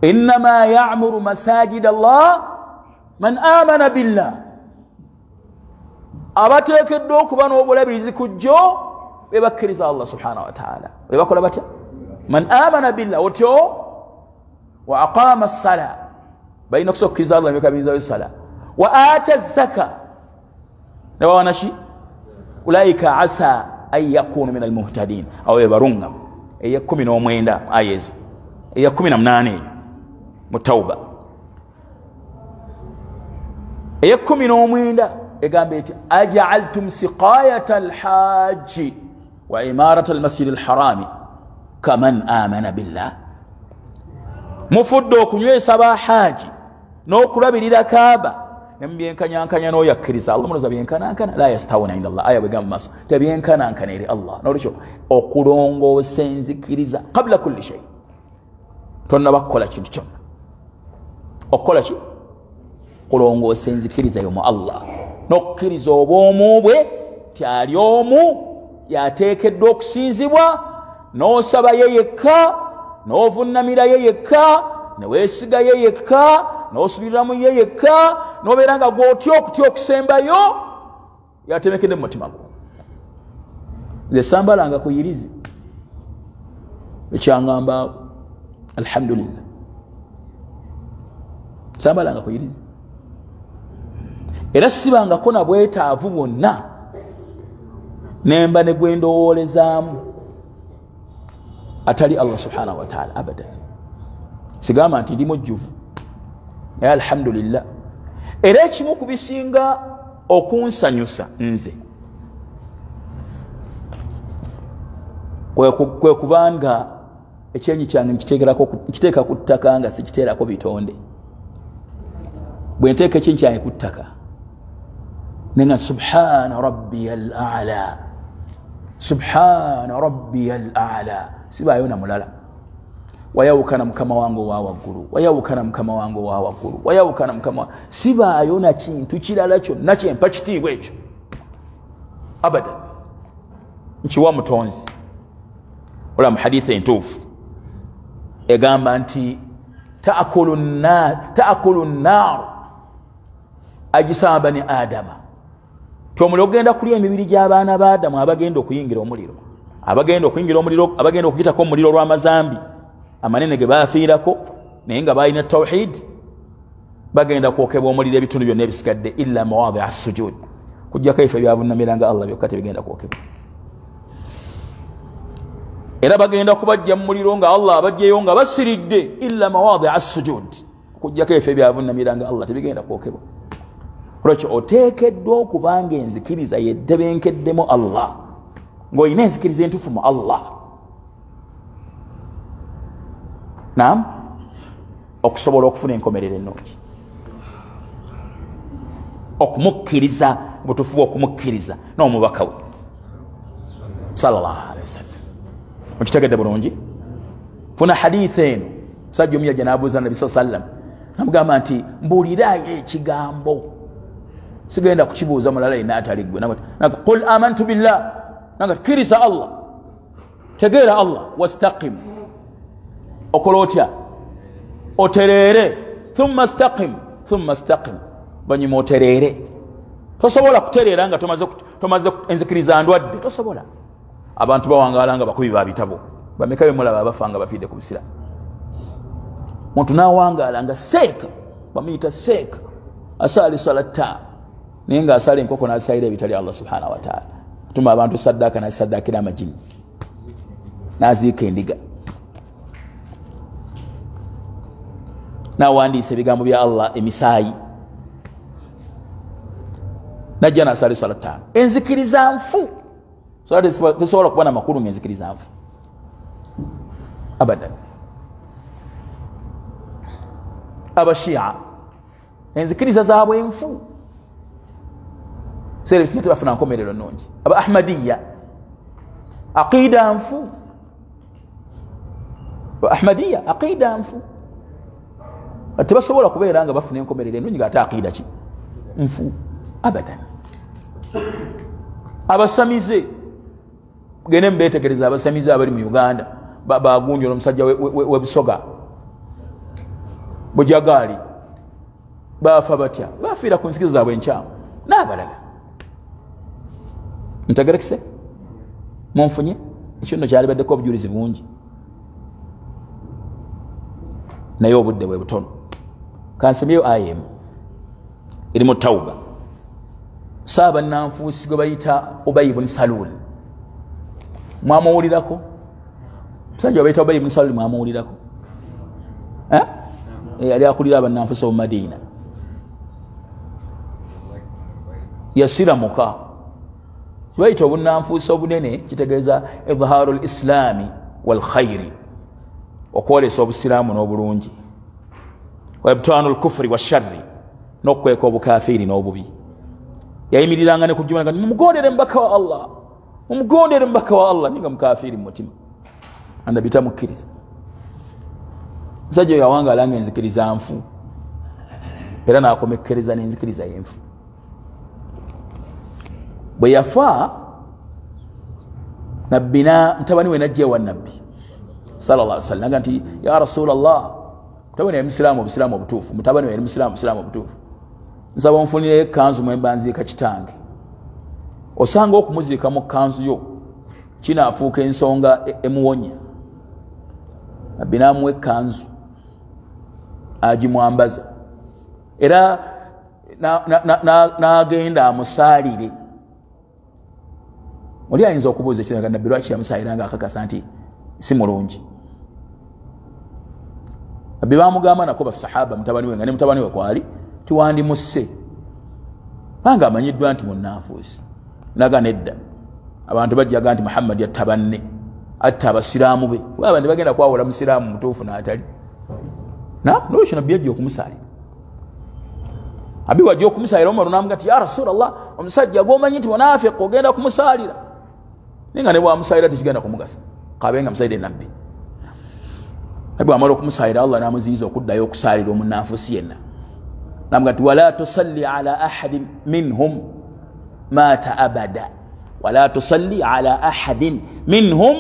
innama ya'muru masajid Allah man amana billah abateekeddwa okuba n'obulabirizi ku jjo be bakkiriza Allah subhanahu wa ta'ala be bakola batya man amana billah otyo wa aqama as-sala bayina kusokkiriza Allah nebakabiriza essala wa ata az-zaka ne bawanashi ulaika asa an yakunu min al-muhtadin aw yabarunga eya 19 ayezo eya 18 mu tauba eya 19 egamba eti aj'altum siqayata al-hajj wa imarata al-masjid al-haram kaman amana billah mufuddo okunywesa bahaji n'okulabirira Kaaba nemubyenkanyankanya n'oyakkiriza Allah munoza byenkanankana la yastawuna inda Allah aya bwegamba maso tebyenkanankana eri Allah n'olwekyo okulongoosa enzikiriza qabla kulli shay tonna bakola kintu kyonna okukola ki kulongoosa enzikiriza yo mu Allah n'okukkiriza obwomu bwe tyali omu yateekeddwa okusinzibwa n'osaba ye yekka n'ovunnamira ye yekka neweesiga ye yekka n'osubiriramu ye yekka n'obeera nga gw'otya okutya okusembayo yatemekedde mu mutima gwo nze sambalanga kuyirizi ekyaŋŋamba alhamdulillah sambalanga kuyirizi era sibangako na bwetaavu bwonna nemba ne gwe ndowoolezaamu atali Allah subhanahu wa ta'ala abadan sigamba nti ndi mujjuvu ya alhamdulillah. Era ekimu ku bisinga okunsanyusa nze kwe kubanga ekyenyi kyange nkiteeka ku ttaka nga sikiteerako bitonde. Bwe nteeka ekyenyi kyange ku ttaka nenga subhana rabbiyal a'la, subhana rabbiyal a'la, sibaayo na mulala. Wayawukana mukama wange owa waggulu, wayawukana mukama wange owa waggulu, wayawukana mukama, sibaayo na kintu kirala kyonna kyempa kitiibwa ekyo abadan. Nkiwa mutonzi ola mu hadithi entuufu egamba nti taakulu nnar ajisama bani adama, ti omuliro ogenda kulya emibiri gy'abaana ba Adamu abagenda okuyingira omuliro, abagenda okuyitako omuliro olw'amazambi amanene ge baafiirako naye nga balina tawhid, bagenda kwokebwa omuliro ebitundu byonna ebisigadde illa mawadhi'a sujud, kujjako efe byavunamiranga Allah byokka tebigenda kwokebwa. Era bagenda kubajja mu muliro nga Allah abajjeyo nga basiridde illa mawadhi'a sujud, kujjako efe byavunamiranga Allah tebigenda kwokebwa. Olwekyo oteekeddwa okubanga enzikiriza yeddebenkeddemu Allah, ng'olina enzikiriza entuufu mu Allah. Naam, okusobola okufuna enkomerero ennungi, okumukkiriza butufu okumukkiriza n'omubaka we sallallahu alaihi wasallam. Mukitegedde bulungi? Funa hadithi eno, musajja omu yajja n'abuuza Nabi sallallahu alaihi wasallam, namugamba nti mbuulirayo ekigambo, sigenda kukibuuza mulala yenna atali ggwe. Nanga qul amantu billah, nanga kkiriza Allah, tegeera Allah, wastaqim, okola otya? Otereere, thumma staqim, banyuma otereere. Tosobola kutereera nga tomaze enzikiriza ndwadde, tosobola. Abantu bawangaala nga bakubi ba bitabo, bameka be mulaba abafa nga bafiidde ku bisira. Muntu n'awangaala nga seeka, bamuyita seeka, asaali sala ttaano naye nga asaala enkoko n'asaayira ebitali Allah subhanahu wa ta'ala, atuma abantu saddaaka n'asaddaakira amajini, n'aziika endiga, n'awandiisa ebigambo bya Allah emisaayi, najja n'asaala sala ttaano. Enzikiriza nfu, tesobola kuba na makulu ng'enzikiriza nfu abadan. Abashia enzikiriza zaabwe enfu, seera ebisinga tebafuna nkomerero nnungi. Aba Ahmadiyya aqida nfu, Ahmadiyya aqida nfu, tebasobola kubeera nga bafuna enkomerero ennungi ng'ate aqida ki nfu abadan. Abasamize gende mbetegereza abasamize abali mu Uganda, bagunjola omusajja w'ebisoga bujagaali, bafa batya, bafiira ku nsikizo zaabwe enkyamu n'abalala. Ntegerekise munfunye ekyo nno kyalibaddeko obujulizi bungi, naye obudde bwe butono. Kansomyeyo aya emu eri mu Tawba. Saabannanfuusi gwe bayita Ubay ibn Salul, mwamuwulirako? Musajja gwe bayita Ubay ibn Salul mwamuwulirako? Yali akulira abannanfuusi mu Madina, yasiramuka. Kibayita obunnanfuusi obunene kitegeeza idhaaru lislaami wal khayri, okwolesa obusiraamu n'obulungi, wa ibtaanu lkufuri washarri, n'okukweka obukafiiri n'obubi. Yayimiriranga ne kujjuma nga mumugondere mbaka wa Allah, mumugondere mbaka wa Allah, ninga mukafiiri mu mutima, annabi tamukkiriza. Musajja oyo awangaala nga enzikiriza nfu, era n'akomekkereza n'enzikiriza y'enfu. Bwe yafa, nabbina mutabani we najja ewa nabbi sallallahu alaihi wasallam, naga nti ya Rasulallah, mutabani we musiraamu, obusiraamu obutuufu, mutabani we musiraamu, busiraamu obutuufu, nsaba onfunire ekkanzu mwemba nziika kitange. Osanga okumuziika mu kkanzu yo kinaafuuka ensonga emuwonya. Nabbi n'amuwa ekkanzu agimwambaza, era n'agenda amusaalire. Oli ayinza okubuuza ekiraga nabbi lwaki yamusaalira nga akakasa nti si mulungi. bibamugamba nako basahaba mutabani we nga ne mutabani we kwali tiwandi musse banga amanyiddwa nti munanfuusi naga nedda abantu bajjaga nti Muhammad yattabanne atta abasiraamu be waba ndi bagenda kwawula musiraamu mutuufu n'atali n'olwekyo nabbi yajja okumusaali abi wajja okumusaalira Omar n'amuga nti ya Rasulallah omusajja gw'omanyi nti munaafiq ogenda kumusaalira ninga ne bwamusaalira tekigenda kumugasa kabenga musaalire nabbi abi amala okumusaalira Allah n'amuziyiza okuddayo okusaalira omunnanfuusi yenna n'amuga nti wala tusalli ala ahadin minhum mata abada wala tusalli ala ahadin minhum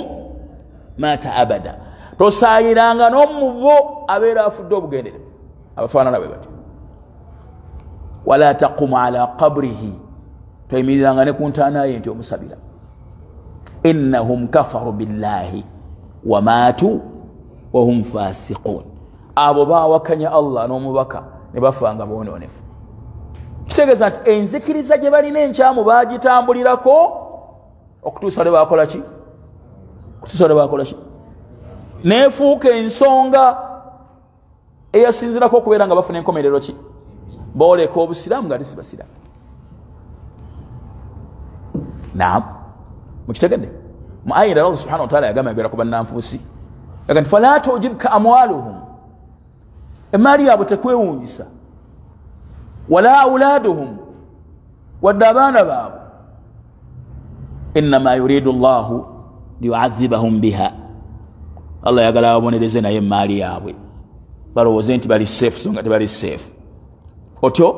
mata abada tosaayiranga n'omuvo abeera afudde obugendere abafaanana bwe bati wala taqumu ala qabrihi toyimiriranga ne ku ntaana ye nti omusabira innahum kafaru billahi wa maatu wa hum fasiqun abo baawakanya Allah n'omubaka ne bafanga bononefu kitegeeza nti enzikiriza gye balina enkyamu baagitambulirako okutuusa lwe bakola ki neefuuka ensonga eyasinzirako okubeera nga bafuna enkomerero ki booleka obusiraamu nga si basiraamu naam mukitegedde mu ayira Allah subhanahu wa ta'ala yagamba yagera ku bannanfuusi yaga nti fala tujibka amwaluhum emaali yaabwe tekwewuunyisa wala auladuhum wadde abaana baabwe innama yuridu llahu liyuadhibahum biha Allah yagala ababonereze naye emaali yaabwe balowooze nti bali safe so nga tebali safe otyo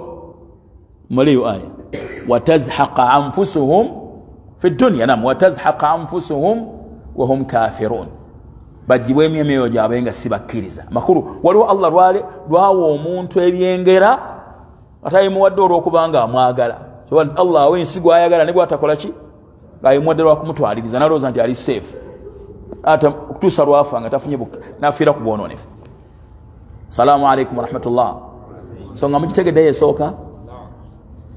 muliyo aya watazhaqa anfusuhum fi dunya nam watazhaqa anfusuhum wa hum kafirun bajibwe emyoyo gyabwe nga si bakkiriza makulu waliwo Allah lwawa omuntu ebyengera atayimuwadde olw'okubanga amwagala Allah awa ensigo ayagala ne bw'atakola ki ayimuwadde lwakumutwaliriza nalowooza nti ali safe ata okutuusa lwafa nga tafunye nafiira ku bwononefu. Salaamu alaikum warahmatullah. Nsonga mugitegedde esooka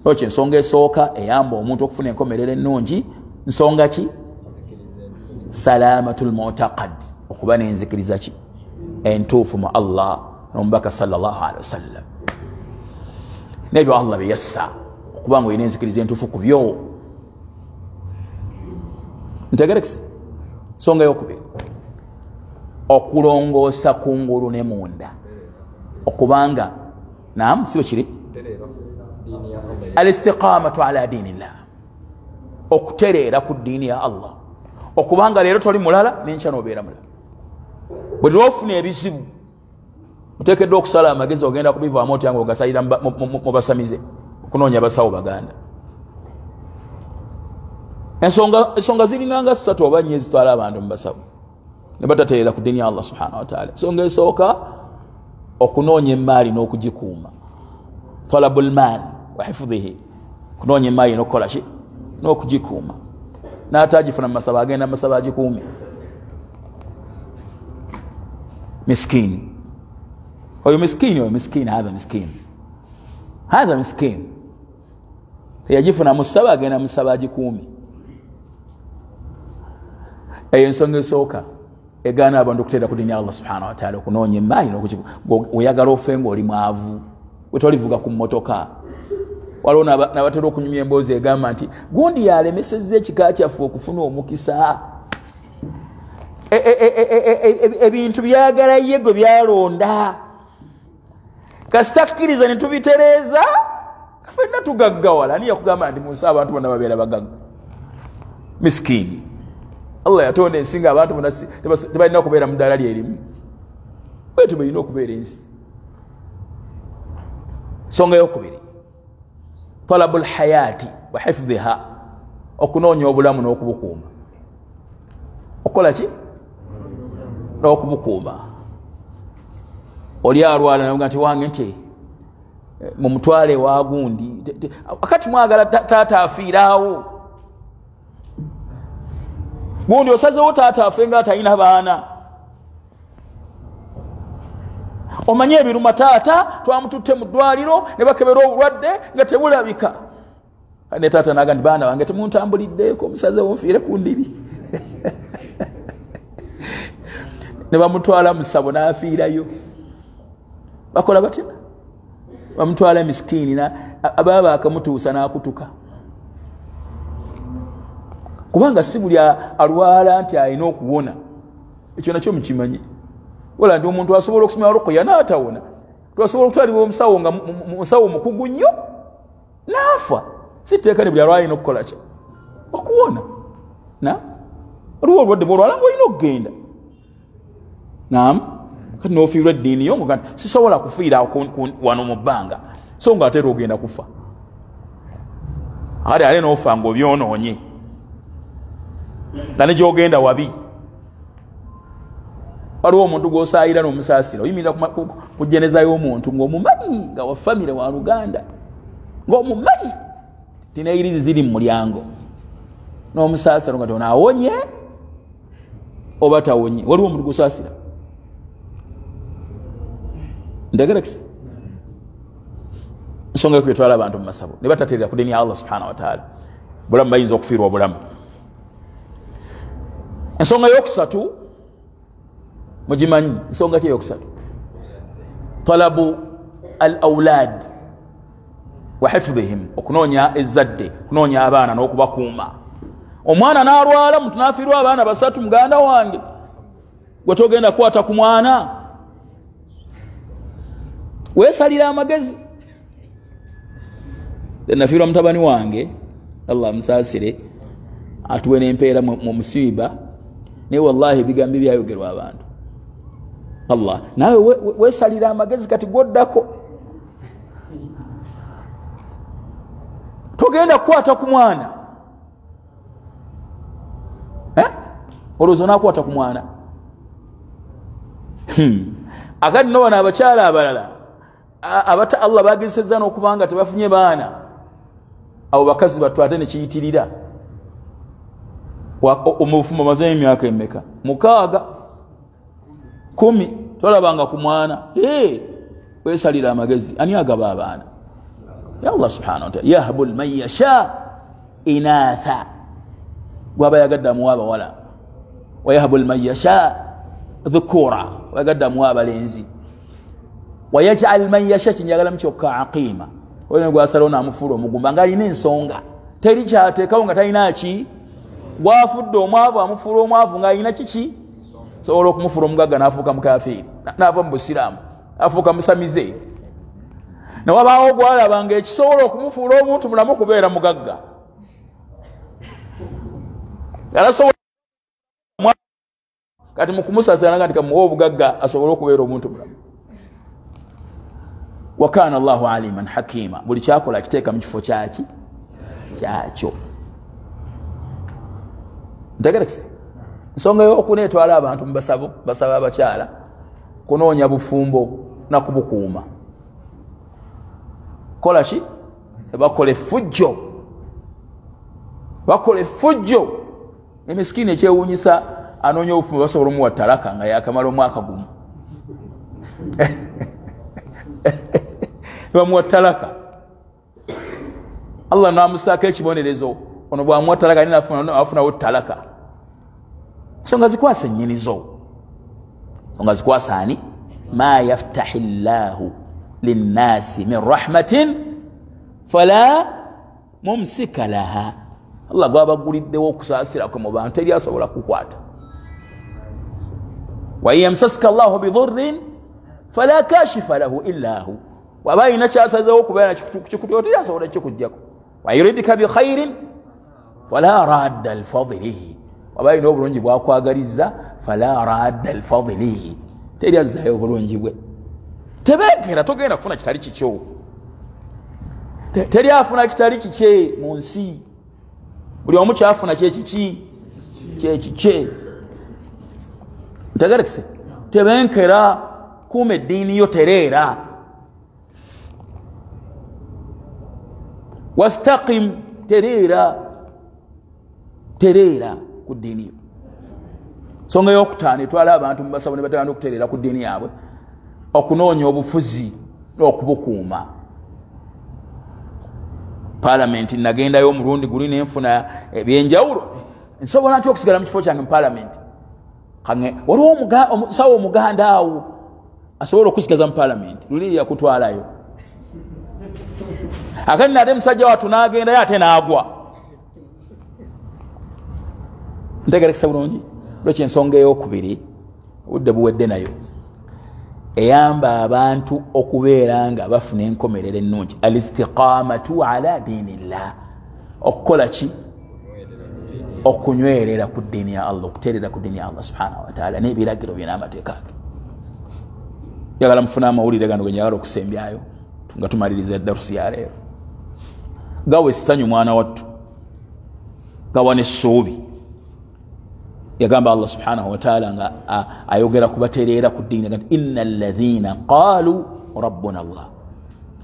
okyo ensonga esooka eyamba omuntu okufuna enkomerero ennungi nsonga ki salamatul mu'taqad okuba n'enzikiriza ki entuufu mu Allah n'omubaka sallallahu alaihi wasallam nebyo Allah biyassa okuba nga olina enzikiriza entuufu ku byo ntegerekese. Nsonga y'okubiri okulongoosa kungulu ne munda okubanga naam sibo kiri al-istiqamatu ala dinillah okutereera ku ddiini ya Allah okubanga leero toli mulala n'enkya n'obeera mulala. Bwe lwofuna ebizibu oteekeddwa okusala amagezi ogenda kubivaamu otya nga ogasalira mu basamize okunoonya basawo baganda. Ensonga ziringanga ssatu oba nnya ezitwala abantu mu basawo ne batatereera ku ddiini ya Allah subhanahu wa ta'ala. Ensonga esooka okunoonya emaali n'okugikuuma, talabul maal wa hifdhihi, kunoonya emaali n'okukola ki n'okugikuuma, n'atagifuna mu masaba agenda mu masaba agikuume. Miskini oyo miskini, oyo miskini, hadha miskini teyagifuna mu ssaba agenda mu ssaba agikuume. Eyo ensonga esooka egaana abantu okuteera ku ddiini ya Allah subhanahu wa ta'ala okunoonya emaali oyagala ofe ng'oli mwavu bwe tolivuga ku mmotoka. Waliwo n'abatera okunyumya emboozi egamba nti gundi yalemesezza ekika kyaffe okufuna omukisa. Ebintu byagala ye gwe byalonda kasitakkiriza ne tubitereeza ffenna tugaggawala. Ani yakugamba nti mu nsi abantu bonna babeera bagagga? Miskini. Allah yatonda ensi nga abantu bonna tebalina okubeera mu ddaala lyerimu, bwe tubalina okubeera ensi. Nsonga y'okubiri talabul hayati wa hifdhiha, okunoonya obulamu n'okubukuuma. Okola ki? N'okubukuuma. Oli alwala naga nti wange nti mumutwale wa gundi akati mwagala taata afiiraawo. Gundi osazeewo taata afe nga atalina baana. Omanye ebiruma taata twamututte mu ddwaliro ne bakebera obulwadde nga tebulabika. Ne taata naga nti baana wange temuntambuliddeeko, omusazeewo nfiire ku ndiri. Ne bamutwala mu ssabo n'afiirayo. bakola batya bamutwala miskini na ababa akamutuusa n'akutuka kubanga si buli alwala nti alina okuwona ekyo nakyo mukimanyi wala ndi omuntu asobola okusomera ruqya n'atawona twasobola okutwalibwa omusawo nga musawo mukugu nnyo n'afa sitteeka ne buli alwala alina okukola ki okuwona waliwo olwadde bwolwala ng'olina okugenda kati n'ofiirwa eddiini yo nga sisobola kufiira wano mu bbanga so nga ate ogenda kufa ate ale n'ofa ng'obyonoonye nga ne gy'ogenda wabi waliwo omuntu gw'osaayira n'omusaasira oyimirira ku jeneza y'omuntu ng'omumanyi nga wa famire wa Luganda ng'omumanyi tinayirizi ziri mu mulyango n'omusaasira nga tonaawonye oba tawonye waliwo omuntu gw'osaasira ndegerekisa ensonga yokubye twala abantu mu masabo ne batateerera ku ddiini ya Allah subhanahu wa ta'ala bulamu bayinza okufiirwa obulamu ensonga yokusatu mugimanyi ensonga ki yokusatu talabu al awlad wa hifdhihim okunoonya ezzadde kunoonya abaana n'okubakuuma omwana n'alwala muntu n'afiirwa abaana basatu muganda wange gwe togenda kukwata ku mwana weesalira amagezi nafiirwa mutabani wange Allah musaasire atuwe n'empeera mu musiiba naye wallahi ebigambo byayogerwa abantu Allah nawe weesalira amagezi kati gwoddako togenda kukwata ku mwana olowooza nakwata ku mwana akati no bano abakyala abalala abata Allah bagesezza n'okubanga tebafunye baana abo bakazi batwate ne kiyitirira omufuma maze emyaka emeka 6 10 tolabanga ku mwana weesalira amagezi ani agaba abaana ya Allah subhanahu wa ta'ala yahabu man yasha inatha gwaba yagadda muwaba wala wa yahabu man yasha dhukura wagadda muwaba lenzi wa yaj'al man yasha kinyagala mchokka aqima wena gwasalona amufuro omugumba nga alina ensonga teri kyateekawo nga talina ki gwafudde omwavu amufuro omwavu nga alina kiki sobola okumufura omugagga n'afuuka mukafiiri n'ava mu busiraamu afuuka musamize newabaawo gwalabanga ekisobola okumufuula omuntu mulamu kubeera mugagga kati mukumusasana nti kamuwa obugagga asobole okubeera omuntu mulamu wakana Allahu aliman hakima buli kyakola akiteeka mu kifo kyakyo ntegerekese ensonga y'okuneetwala abantu mu basaba abakyala kunoonya bufumbo nakubukuuma kola ki bakole fujjo emisikini ekyewuunyisa anoonya obufumbo basobola omuwa talaka nga yakamala omwaka gumu bamuwa talaka Allah namusaako ekibonerezo ono bwamuwa talaka nina afunawo talaka songa zikwasa nnyinizo songa zikwasa ani ma yaftahi llahu linnasi min rahmatin fala mumsika laha Allah gwabaguliddewo okusaasirako mu bantu eri asobola kukwata wa yamsaska Allahu bidhurrin fala kashifa lahu illa hu waba alina kyasazeewo okubeera kikutyoti teri asobola kikuggyako wa yuridika bi khairin fala radda lfadlihi waba alina obulungi bwakwagalizza fala radda lfadlihi teri azzaayo obulungi bwe tebeekera togenda kufuna kitali kikyo teri afuna kitali kikye mu nsi buli omu kyafuna kyekikye ntegerekese tebenkera kuuma eddiini yo tereera wastaqim tereera ku ddiini yo songa y'okutaano etwala abantu mu basabo ne batagenda okutereera ku ddiini yaabwe okunoonya obufuzi n'okubukuuma paalamenti nagendayo omulundi guli nenfuna ebyenjawulo nsobola nti okusigala mu kifo kyange mu paalamenti waliwo omusawo omuganda awo asobola okusigaza mu parliament luli yakutwalayo akani nate musajja watu n'agenda ye ate n'agwa ntegerekesa bulungi lwekyo ensonga ey'okubiri obudde buwedde nayo eyamba abantu okubeera nga bafuna enkomerero ennungi alistiqamatu ala diinillah okukola ki okunywerera ku ddiini ya Allah okuteerera ku ddiini ya Allah subhanahu wa ta'ala n'ebiragiro bye n'amateeka yagala mufuna amawulire gano genyagala okusembyayo nga tumaliriza darusi ya leero gawe essanyu mwana wattu gawa n'essuubi yagamba Allah subhanahu wa ta'ala nga ayogera kubateerera ku ddiini nga inna alladhina qalu rabbuna Allah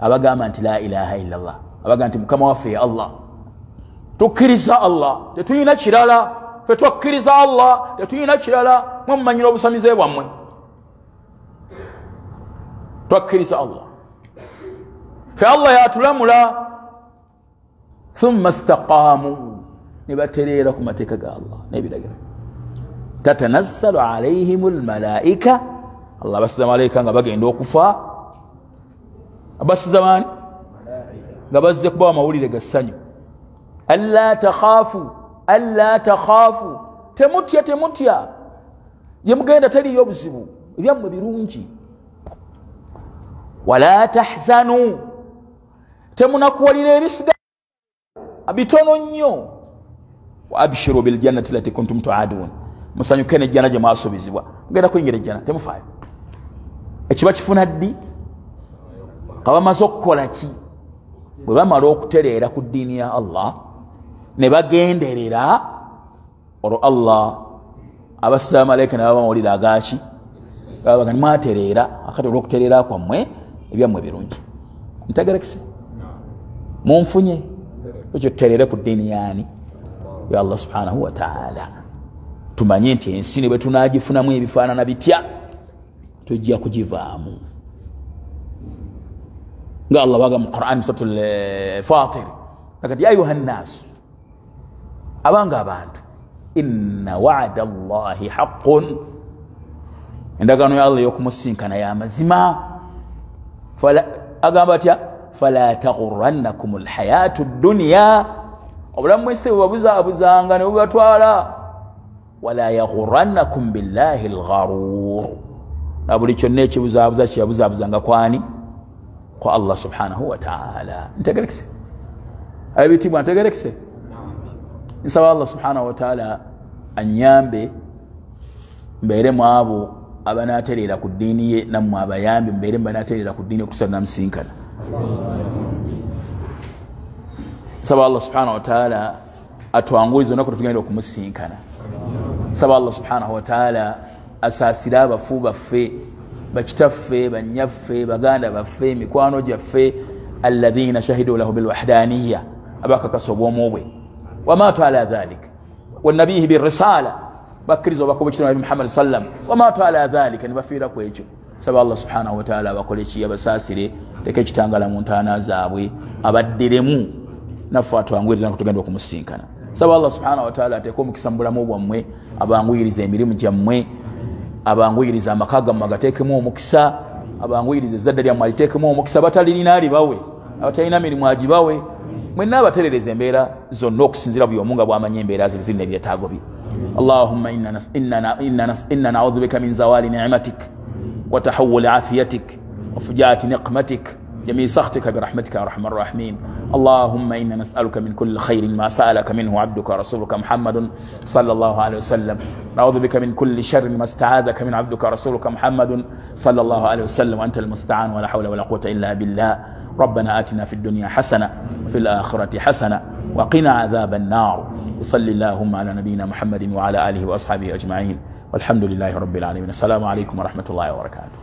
abagamba nti la ilaha illa Allah abagamba nti mukama waffe ya Allah tukkiriza Allah tetuyina kirala fe twakkiriza Allah tetuyina kirala mwe mumanyira obusamize bwammwe twakkiriza Allah fe Allah yatulamula thumma istaqamu nibateerera ku mateeka ga Allah n'ebiragiro tatanazzalu alayhim almalaika Allah basiza malaika nga bagenda okufa abasiza mani nga bazze kuba amawulire ga ssanyu alla takhafu temutya ye mugenda teriyo obuzibu ebyammwe birungi wala tahzanu temunakuwalira ebisiga bitono nnyo wa abshiru biljannati lati kuntum tuadun musanyuke n'ejjana gye mwasuubizibwa mugenda kuyingira ejjana temufaayo ekiba kifuna ddi nga bamaze okukola ki bwe bamala okutereera ku ddiini ya Allah ne bagenderera olwo Allah abasiza malaika ne babamawulire agaki babaga nimwatereera akati olw'okutereera kwammwe ebyammwe birungi ntegerekese munfunye ekyo tutereere ku ddiini yaani ya Allah subhanahu wa ta'ala tumanye nti ensi ne bwe tunaagifunamu ebifaanana bitya tujja kugivaamu nga Allah waga mu Qur'an suratul Fatir akati ya ayuha nnaasu abanga abantu inna wa'da Allahi haqqun endagaano ya Allah y'okumusinkana ya mazima agamba atya fala taghurrannakum alhayatu ad-dunya obulamu mwese bubabuzaabuzanga ne bubatwala wala yaghurrannakum billahi algharur na buli kyonna ekibuzaabuza kyabuzaabuzanga kwani kwa Allah subhanahu wa ta'ala ntegerekese abitibwa ntegerekese nsaba Allah subhanahu wa ta'ala anyambe mbeere mu abo abanaatereera ku ddiini ye nammwe abayambe mbeere banaatereera ku ddiini okusala namusinkana nsaba Allah subhanahu wa ta'ala atwangulize onaku tetugenda okumusinkana nsaba Allah subhanahu wa ta'ala asaasire abafu baffe bakitaffe bannyaffe baganda baffe emikwano gyaffe alladhina shahidu lahu bilwahdaniya abakakasa obwomu bwe wamaatu ala dhalik wannabihi birrisala bakkiriza obako bwekitano nabi Muhammad sallam wamaatu ala dhalika ne bafiira ku ekyo saba Allah subhanahu wa ta'ala abakole ki abasaasire leka ekitangala mu ntaana zaabwe abaddiremu naffe atwanguyiriza nakutugenda okumusinkana saba Allah subhanahu wa ta'ala ateeka omukisa mu bulamu bwammwe abanguyiriza emirimu gyammwe abanguyiriza amaka gammwe agateekemu omukisa abanguyiriza ezzadda lyammwe aliteekemu omukisa batalirina alibawe abatalina mirimu agibawe mwenna abaterereza embeera zonna okusinzira buli omu nga bw'amanya embeera ziri zirina ebyetaago bye اللهم إنا نعوذ بك من زوال نعمتك وتحول عافيتك وفجاءة نقمتك جميع سخطك برحمتك يا أرحم الراحمين اللهم إنا نسألك من كل خير ما سألك منه عبدك ورسولك محمد صلى الله عليه وسلم نعوذ بك من كل شر ما استعاذك من عبدك ورسولك محمد صلى الله عليه وسلم وأنت المستعان ولا حول ولا قوة إلا بالله ربنا آتنا في الدنيا حسنة وفي الآخرة حسنة وقنا عذاب النار صلى اللهم على نبينا محمد وعلى آله وأصحابه أجمعين والحمد لله رب العالمين السلام عليكم ورحمة الله وبركاته